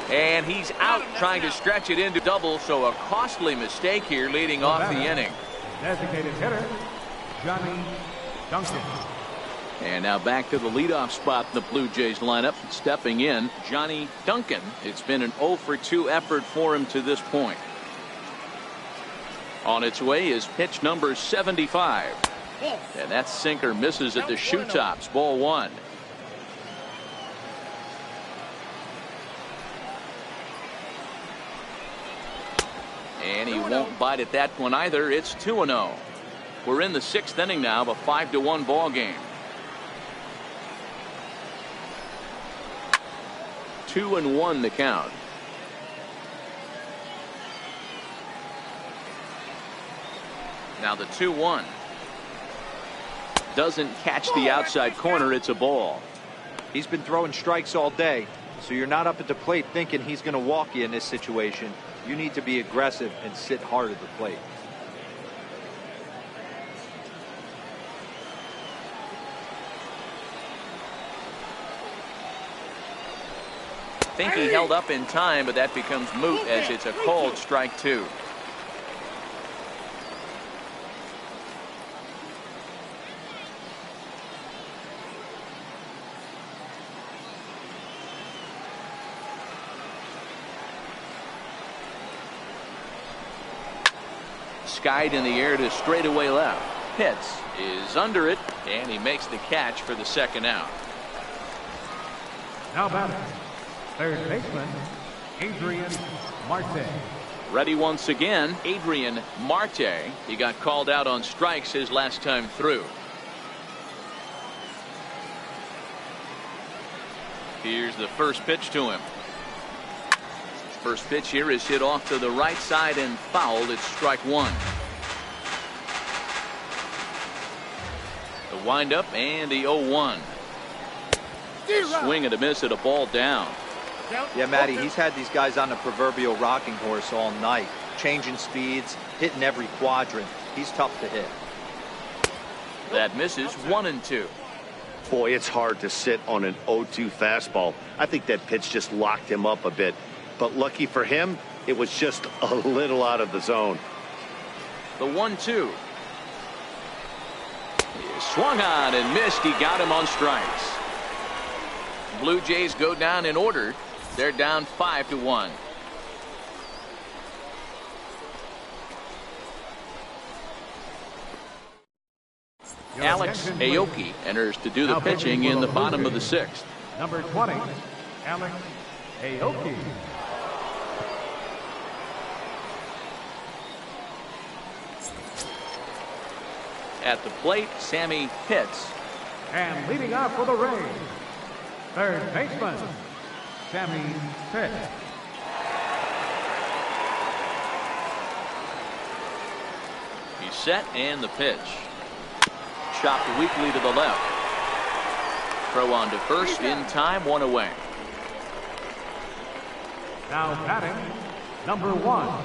And he's out trying to stretch it into double, so a costly mistake here leading off the inning. Designated hitter, Johnny Duncan. And now back to the leadoff spot in the Blue Jays lineup. Stepping in, Johnny Duncan. It's been an 0 for 2 effort for him to this point. On its way is pitch number 75. And that sinker misses at the shoe tops. Ball one. And he won't bite at that one either. It's 2-0. We're in the 6th inning now of a 5-1 ball game. 2-1 the count. Now the 2-1 doesn't catch the outside corner. It's a ball. He's been throwing strikes all day, so you're not up at the plate thinking he's going to walk you in this situation. You need to be aggressive and sit hard at the plate. I think he held up in time, but that becomes moot as it's a called strike two. Skied in the air to straightaway left. Pitts is under it, and he makes the catch for the second out. Now batting, third baseman, Adrian Marte. Ready once again, Adrian Marte. He got called out on strikes his last time through. Here's the first pitch to him. First pitch here is hit off to the right side and fouled. It's strike one. The windup and the 0-1. Swing and a miss at a ball down. Yeah, Matty, he's had these guys on the proverbial rocking horse all night, changing speeds, hitting every quadrant. He's tough to hit. That misses 1-2. Boy, it's hard to sit on an 0-2 fastball. I think that pitch just locked him up a bit. But lucky for him, it was just a little out of the zone. The 1-2. He swung on and missed. He got him on strikes. Blue Jays go down in order. They're down 5-1. Alex Aoki enters to do the pitching in the bottom of the 6th. Number 20, Alex Aoki. At the plate, Sammy Pitts. And leading off for the Rays, third baseman, Sammy Pitts. He's set and the pitch. Chopped weakly to the left. Throw on to first in time, one away. Now batting, number 1.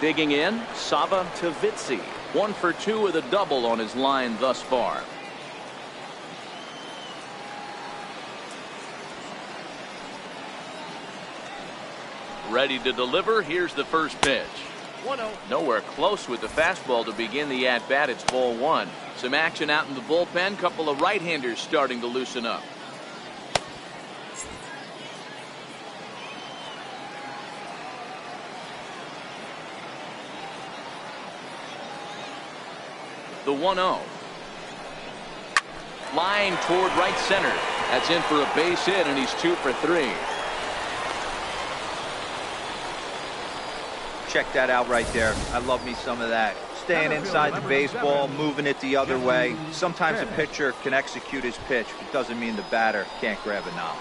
Digging in, Sava Tavitsi. 1 for 2 with a double on his line thus far. Ready to deliver. Here's the first pitch. 1-0. Nowhere close with the fastball to begin the at-bat. It's ball 1. Some action out in the bullpen. Couple of right-handers starting to loosen up. The 1-0. Line toward right center. That's in for a base hit, and he's 2 for 3. Check that out right there. I love me some of that. Staying inside the baseball, moving it the other way. Sometimes a pitcher can execute his pitch, but it doesn't mean the batter can't grab a knock.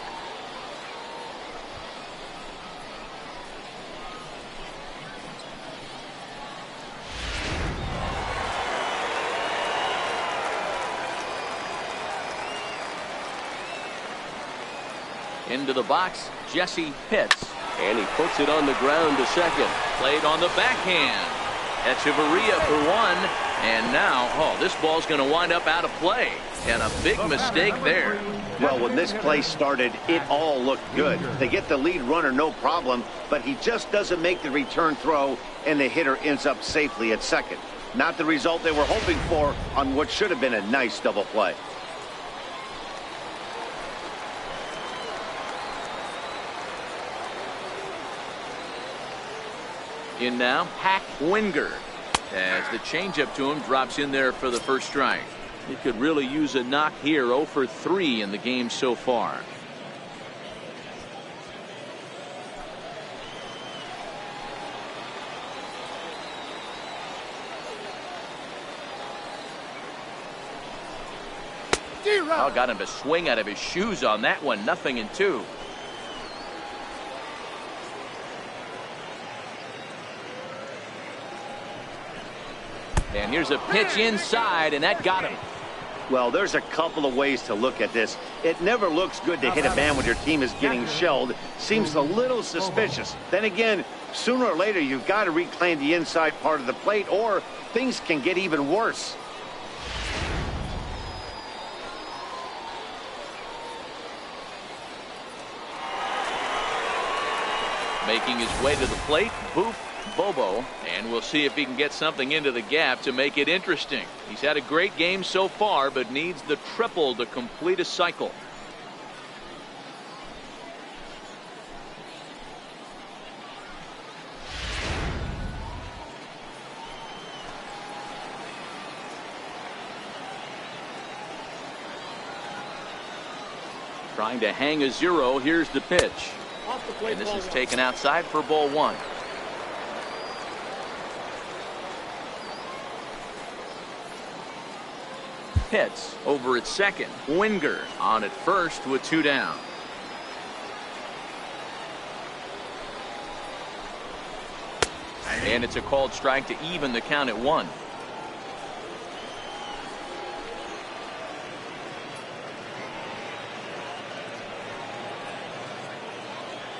Into the box, Jesse Pitts. And he puts it on the ground to second. Played on the backhand. Echeverria for 1. And now, this ball's going to wind up out of play. And a big mistake there. Well, when this play started, it all looked good. They get the lead runner, no problem, but he just doesn't make the return throw, and the hitter ends up safely at second. Not the result they were hoping for on what should have been a nice double play. In now, Hack Wingard. As the changeup to him drops in there for the first strike. He could really use a knock here. 0 for 3 in the game so far. Got him to swing out of his shoes on that one. 0-2. And here's a pitch inside, and that got him. Well, there's a couple of ways to look at this. It never looks good to hit a man when your team is getting shelled. Seems a little suspicious. Then again, sooner or later, you've got to reclaim the inside part of the plate, or things can get even worse. Making his way to the plate, Boof Bobo, and we'll see if he can get something into the gap to make it interesting. He's had a great game so far, but needs the triple to complete a cycle. Trying to hang a 0. Here's the pitch. And this is taken outside for ball 1. Pitts over at second. Wingard on at first with 2 down. And it's a called strike to even the count at 1.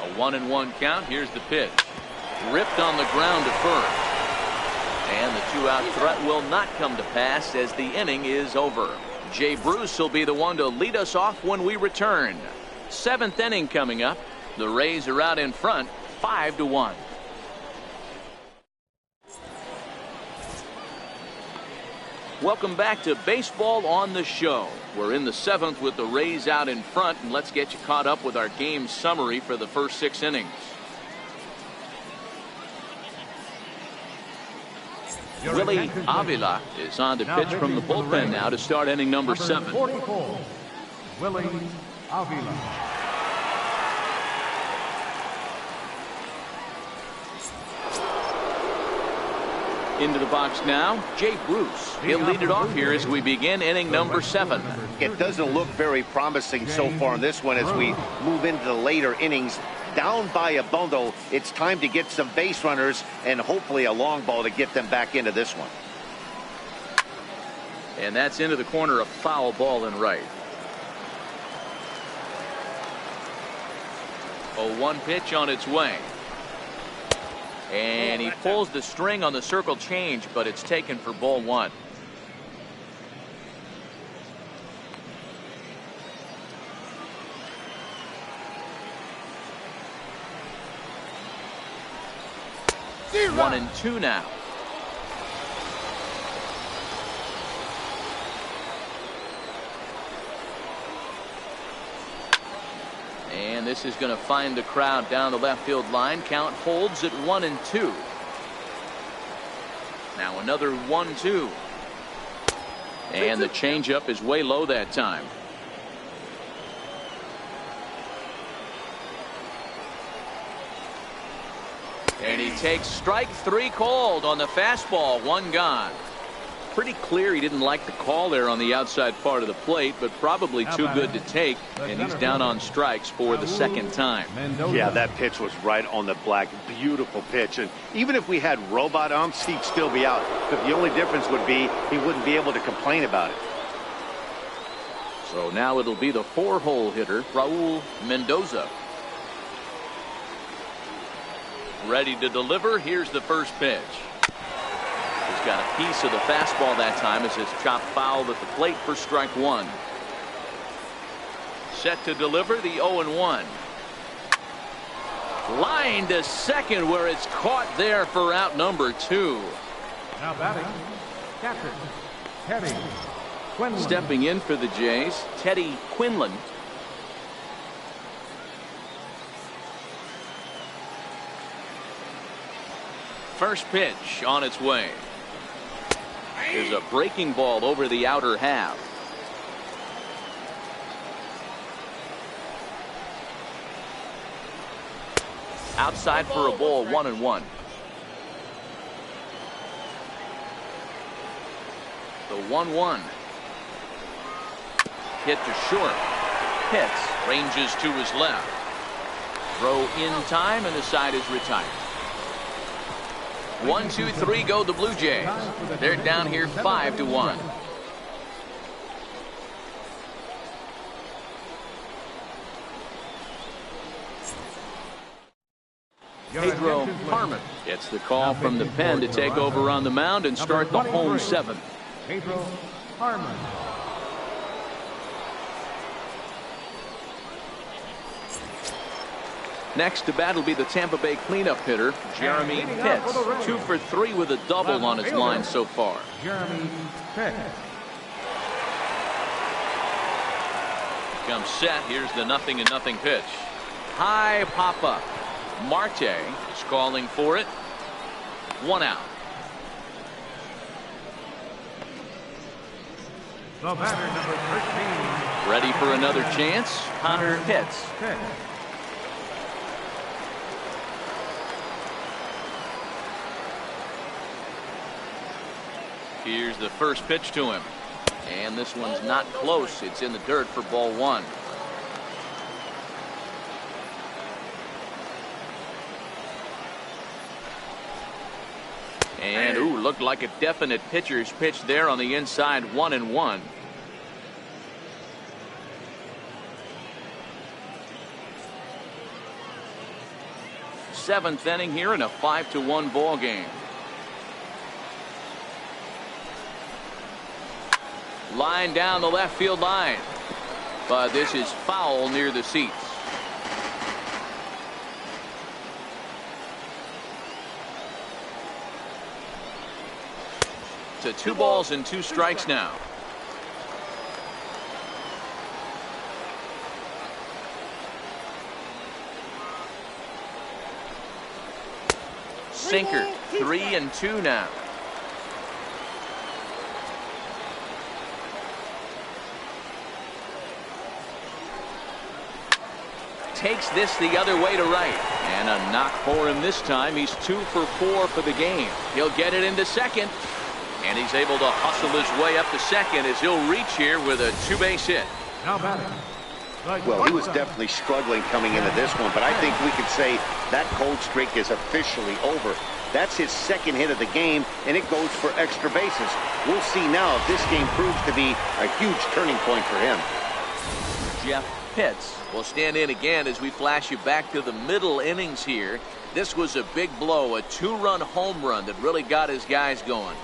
A 1-1 count. Here's the pitch. Ripped on the ground to first. And the 2-out threat will not come to pass as the inning is over. Jay Bruce will be the one to lead us off when we return. 7th inning coming up. The Rays are out in front, 5-1. Welcome back to Baseball on the Show. We're in the 7th with the Rays out in front, and let's get you caught up with our game summary for the first 6 innings. Willie Avila is on to pitch from the bullpen now to start inning number 7. 44, Willie Avila. Into the box now, Jay Bruce. He'll lead it off here as we begin inning number 7. It doesn't look very promising so far in this one as we move into the later innings. Down by a bundle, it's time to get some base runners and hopefully a long ball to get them back into this one. And that's into the corner, a foul ball in right. 0-1 pitch on its way. And he pulls the string on the circle change, but it's taken for ball one. One and two now. And this is going to find the crowd down the left field line. Count holds at 1-2. Now another 1-2. And the changeup is way low that time. And he takes strike three called on the fastball. One gone. Pretty clear he didn't like the call there on the outside part of the plate, but probably too good to take, and he's down on strikes for the second time. Yeah, that pitch was right on the black. Beautiful pitch. And even if we had robot umps, he'd still be out. But the only difference would be he wouldn't be able to complain about it. So now it'll be the four-hole hitter, Raul Mendoza. Ready to deliver. Here's the first pitch. He's got a piece of the fastball that time as it's chopped foul at the plate for strike one. Set to deliver the 0-1. Line to second where it's caught there for out number two. Now batting, catcher, Teddy Quinlan. Stepping in for the Jays, Teddy Quinlan. First pitch on its way. There's a breaking ball over the outer half. Outside for a ball, 1-1. The 1-1. Hit to short. Hits. Ranges to his left. Throw in time, and the side is retired. 1, 2, 3 go the Blue Jays. They're down here 5-1. Pedro Harmon gets the call from the pen to take over on the mound and start the home seventh. Pedro Harmon. Next to bat will be the Tampa Bay cleanup hitter, Jeremy Pitts. 2 for 3 with a double on his line so far. Jeremy Pitts. Comes set. Here's the 0-0 pitch. High pop up. Marte is calling for it. 1 out. The batter, number 13. Ready for another chance. Connor Pitts. Here's the first pitch to him. And this one's not close. It's in the dirt for ball one. And, ooh, looked like a definite pitcher's pitch there on the inside. 1-1. Seventh inning here in a 5-1 ball game. Line down the left field line. But this is foul near the seats. To 2 balls and 2 strikes now. Sinker. 3-2 now. Takes this the other way to right. And a knock for him this time. He's 2 for 4 for the game. He'll get it into second. And he's able to hustle his way up to second as he'll reach here with a 2-base hit. Now batting. Well, he was definitely struggling coming into this one, but I think we could say that cold streak is officially over. That's his second hit of the game, and it goes for extra bases. We'll see now if this game proves to be a huge turning point for him. Jeff Pitts will stand in again as we flash you back to the middle innings here. This was a big blow, a 2-run home run that really got his guys going.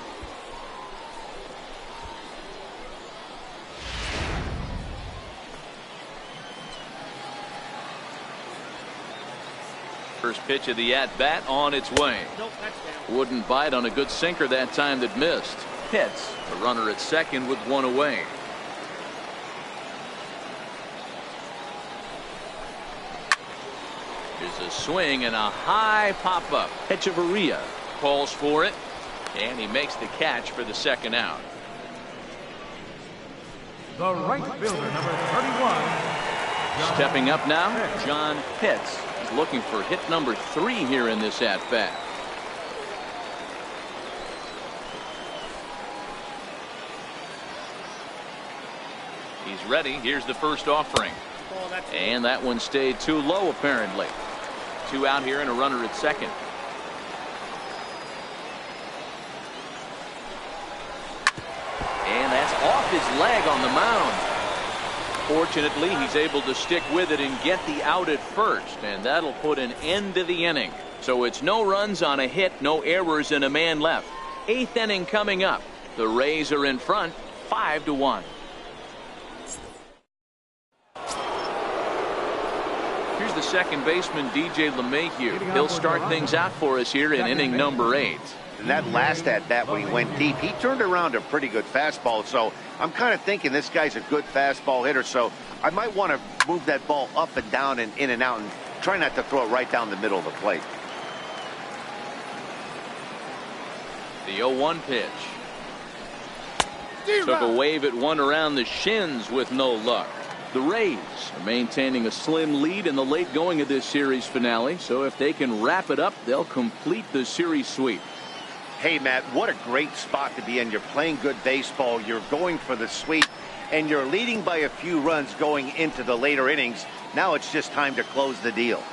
First pitch of the at-bat on its way. Nope, that's down. Wouldn't bite on a good sinker that time that missed. Pitts, a runner at second with one away. Here's a swing and a high pop-up. Hechavarria calls for it, and he makes the catch for the second out. The right fielder, number 31. Stepping up now, John Pitts. He's looking for hit number 3 here in this at-bat. He's ready. Here's the first offering. Oh, that's And that one stayed too low, apparently. 2 out here and a runner at second. And that's off his leg on the mound. Fortunately, he's able to stick with it and get the out at first, and that'll put an end to the inning. So it's no runs on a hit, no errors, and a man left. 8th inning coming up. The Rays are in front, 5-1. Here's the second baseman, DJ LeMahieu. He'll start things out for us here in inning number 8. And that last at-bat when he went deep, he turned around a pretty good fastball. So I'm kind of thinking this guy's a good fastball hitter. So I might want to move that ball up and down and in and out and try not to throw it right down the middle of the plate. The 0-1 pitch. Took a wave at one around the shins with no luck. The Rays are maintaining a slim lead in the late going of this series finale. So if they can wrap it up, they'll complete the series sweep. Hey, Matt, what a great spot to be in. You're playing good baseball. You're going for the sweep, and you're leading by a few runs going into the later innings. Now it's just time to close the deal.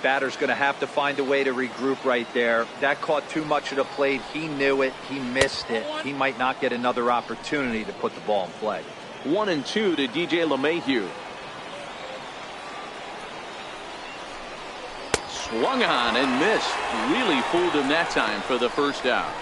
Batter's going to have to find a way to regroup right there. That caught too much of the plate. He knew it. He missed it. He might not get another opportunity to put the ball in play. 1-2 to DJ LeMahieu. Swung on and missed. Really fooled him that time for the first out.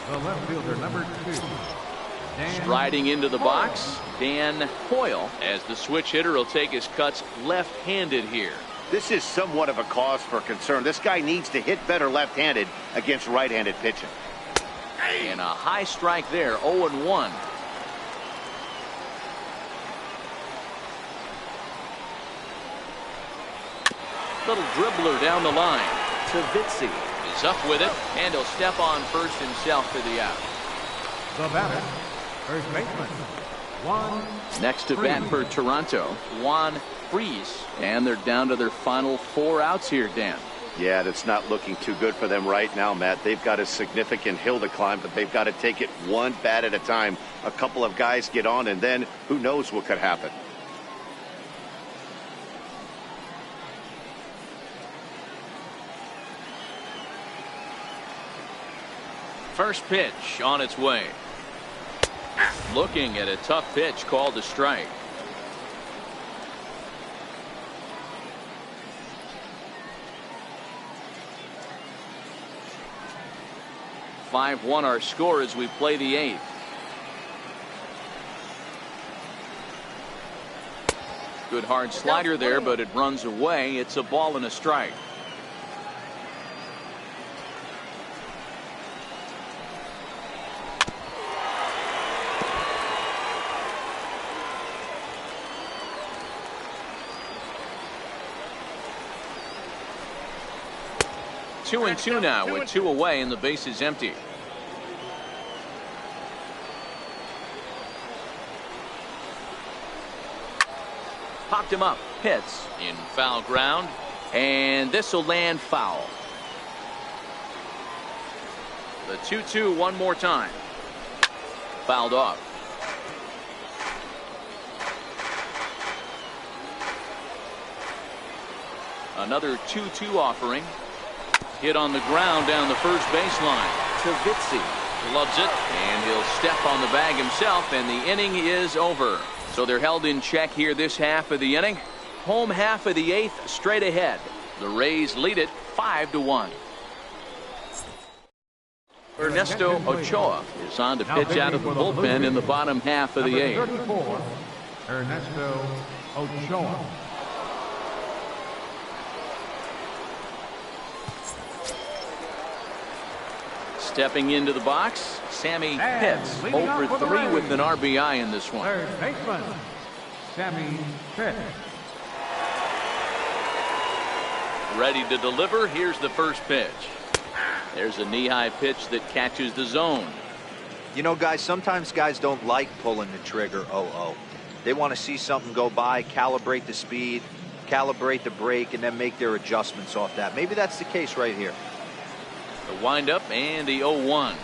The left fielder, number 2. Striding into the box, Dan Hoyle, as the switch hitter will take his cuts left-handed here. This is somewhat of a cause for concern. This guy needs to hit better left-handed against right-handed pitching. And a high strike there, 0-1. Little dribbler down the line. Tavitsi is up with it, and he'll step on first himself for the out. The batter, first baseman, Juan. Next to bat for Toronto, Juan Freese. And they're down to their final 4 outs here, Dan. Yeah, that's not looking too good for them right now, Matt. They've got a significant hill to climb, but they've got to take it one bat at a time. A couple of guys get on, and then who knows what could happen. First pitch on its way. Looking at a tough pitch called a strike. (5-1) our score as we play the 8th. Good hard slider there, but it runs away. It's a ball and a strike. Two and two now with 2 away and the base is empty. Popped him up. Pitts in foul ground, and this will land foul. The 2-2 one more time. Fouled off. Another 2-2 offering. Hit on the ground down the first baseline. Tavitsi Loves it, and he'll step on the bag himself, and the inning is over. So they're held in check here this half of the inning. Home half of the eighth straight ahead. The Rays lead it 5-1. Ernesto Ochoa is on to pitch out of the bullpen in the bottom half of the eighth. 34, Ernesto Ochoa. Stepping into the box, Sammy Pitts, leading 0 off for for the 3 with Rays. an RBI in this one. Third baseman, Sammy Pitts. Ready to deliver. Here's the first pitch. There's a knee-high pitch that catches the zone. You know, guys, sometimes guys don't like pulling the trigger 0-0. They want to see something go by, calibrate the speed, calibrate the brake, and then make their adjustments off that. Maybe that's the case right here. The windup and the 0-1.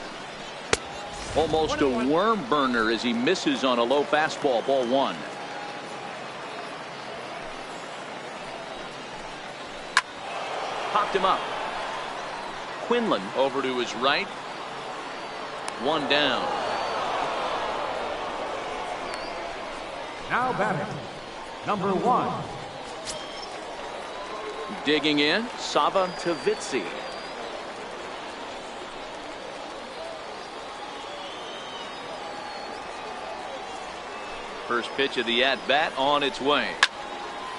Almost a worm burner as he misses on a low fastball. Ball 1. Popped him up. Quinlan over to his right. 1 down. Now batting, number 1. Digging in, Sava Tavitsi. First pitch of the at-bat on its way.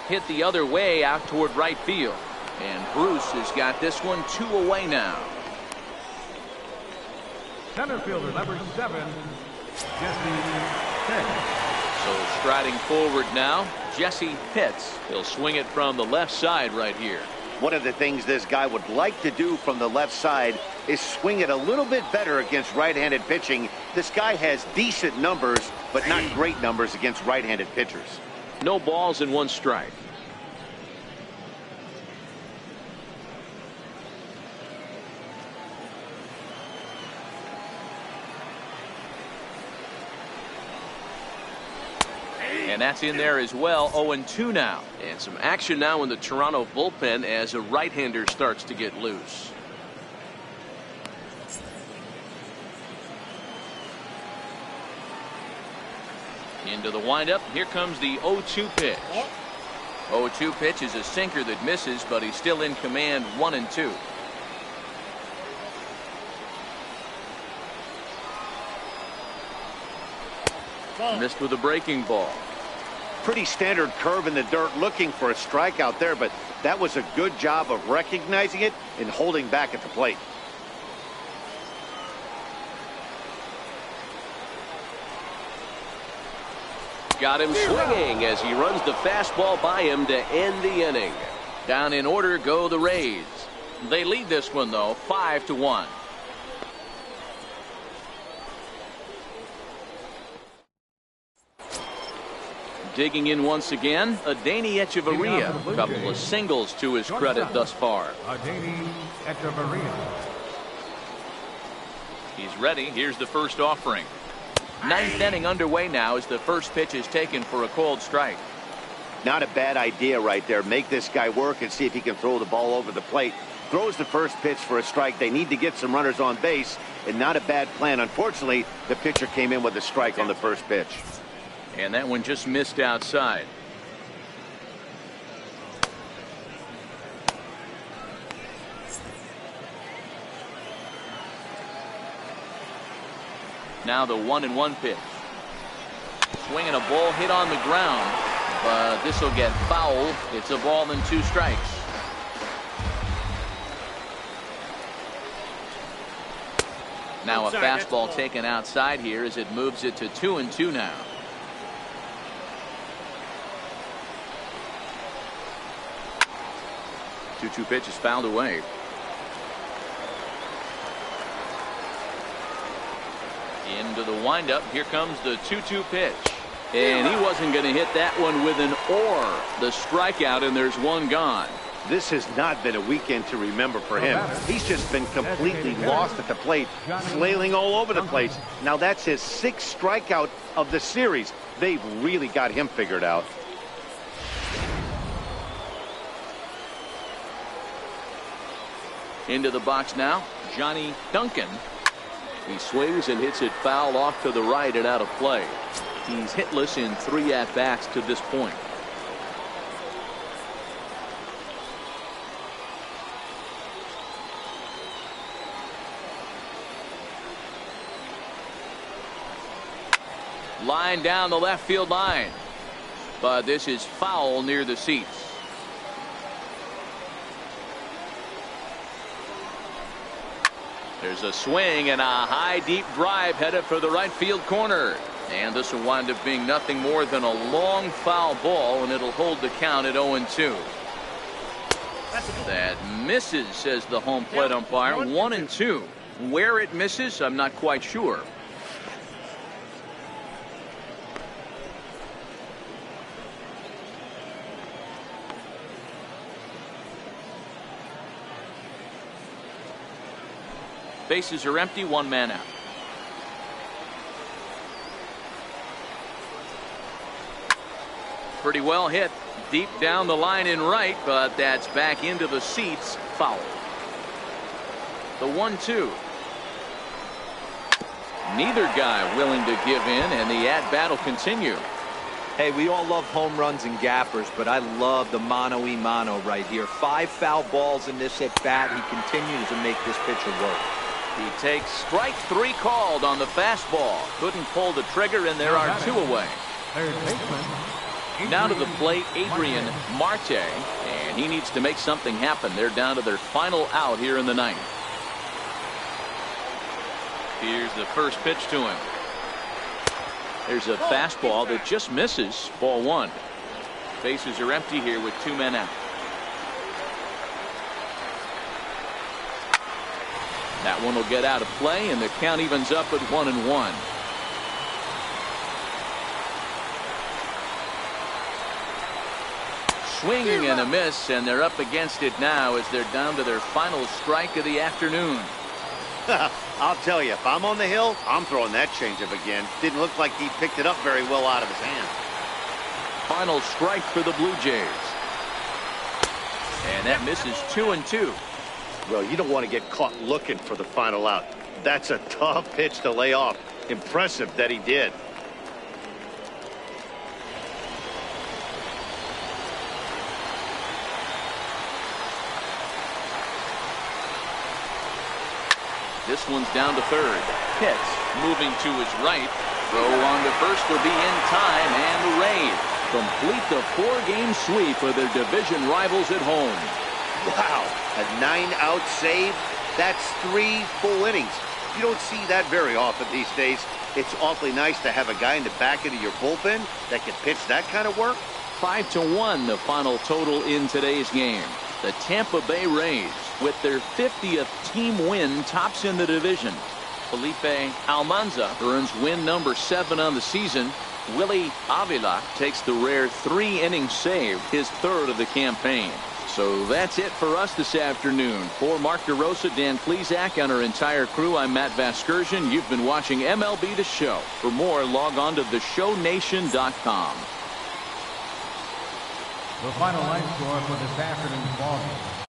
Hit the other way out toward right field. And Bruce has got this one 2 away now. Center fielder, number 7, Jesse Pitts. So striding forward now, Jesse Pitts. He'll swing it from the left side right here. One of the things this guy would like to do from the left side is swing it a little bit better against right-handed pitching. This guy has decent numbers, but not great numbers against right-handed pitchers. No balls and 1 strike. And that's in there as well. 0-2 now. And some action now in the Toronto bullpen as a right-hander starts to get loose. Into the windup. Here comes the 0-2 pitch. 0-2 pitch is a sinker that misses, but he's still in command. 1-2. Missed with a breaking ball. Pretty standard curve in the dirt, looking for a strikeout there, but that was a good job of recognizing it and holding back at the plate. Got him swinging as he runs the fastball by him to end the inning. Down in order go the Rays. They lead this one, though, 5-1. Digging in once again, Adeiny Echeverria. A couple of singles to his credit thus far. Adeiny Echeverria. He's ready. Here's the first offering. 9th inning underway now as the first pitch is taken for a called strike. Not a bad idea right there. Make this guy work and see if he can throw the ball over the plate. Throws the first pitch for a strike. They need to get some runners on base, and not a bad plan. Unfortunately, the pitcher came in with a strike on the first pitch. And that one just missed outside. Now the 1-1 pitch. Swinging a ball hit on the ground, but this will get foul. It's a ball and 2 strikes. Now a fastball taken outside here as it moves it to 2-2 now. Two pitch is fouled away. Into the windup. Here comes the 2-2 pitch. And he wasn't going to hit that one with an or. The strikeout, and there's 1 gone. This has not been a weekend to remember for him. He's just been completely lost at the plate, flailing all over the place. Now that's his 6th strikeout of the series. They've really got him figured out. Into the box now, Johnny Duncan. He swings and hits it foul off to the right and out of play. He's hitless in 3 at-bats to this point. Line down the left field line. But this is foul near the seats. There's a swing and a high deep drive headed for the right field corner. And this will wind up being nothing more than a long foul ball, and it'll hold the count at 0-2. That misses, says the home plate umpire. 1-2. Where it misses, I'm not quite sure. Bases are empty, 1 man out. Pretty well hit deep down the line in right, but that's back into the seats. Foul. The 1-2. Neither guy willing to give in, and the at-bat will continue. Hey, we all love home runs and gappers, but I love the mano-y-mano right here. 5 foul balls in this at-bat. He continues to make this pitcher work. He takes strike 3 called on the fastball. Couldn't pull the trigger, and there are 2 away. Third baseman. Now to the plate, Adrian Marte, and he needs to make something happen. They're down to their final out here in the 9th. Here's the first pitch to him. There's a fastball that just misses. Ball 1. Bases are empty here with 2 men out. That one will get out of play, and the count evens up at 1-1. Swinging and a miss, and they're up against it now as they're down to their final strike of the afternoon. I'll tell you, if I'm on the hill, I'm throwing that changeup again. Didn't look like he picked it up very well out of his hand. Final strike for the Blue Jays. And that misses 2-2. Well, you don't want to get caught looking for the final out. That's a tough pitch to lay off. Impressive that he did. This one's down to third. Pitts moving to his right. Throw on to first will be in time, and the Rays complete the 4-game sweep of their division rivals at home. Wow, a 9-out save. That's 3 full innings. You don't see that very often these days. It's awfully nice to have a guy in the back end of your bullpen that can pitch that kind of work. 5-1 the final total in today's game. The Tampa Bay Rays, with their 50th team win, tops in the division. Felipe Almanza earns win number 7 on the season. Willie Avila takes the rare 3-inning save, his 3rd of the campaign. So that's it for us this afternoon. For Mark DeRosa, Dan Plesac, and our entire crew, I'm Matt Vasgersian. You've been watching MLB The Show. For more, log on to theshownation.com. The final line score for this afternoon's ballgame.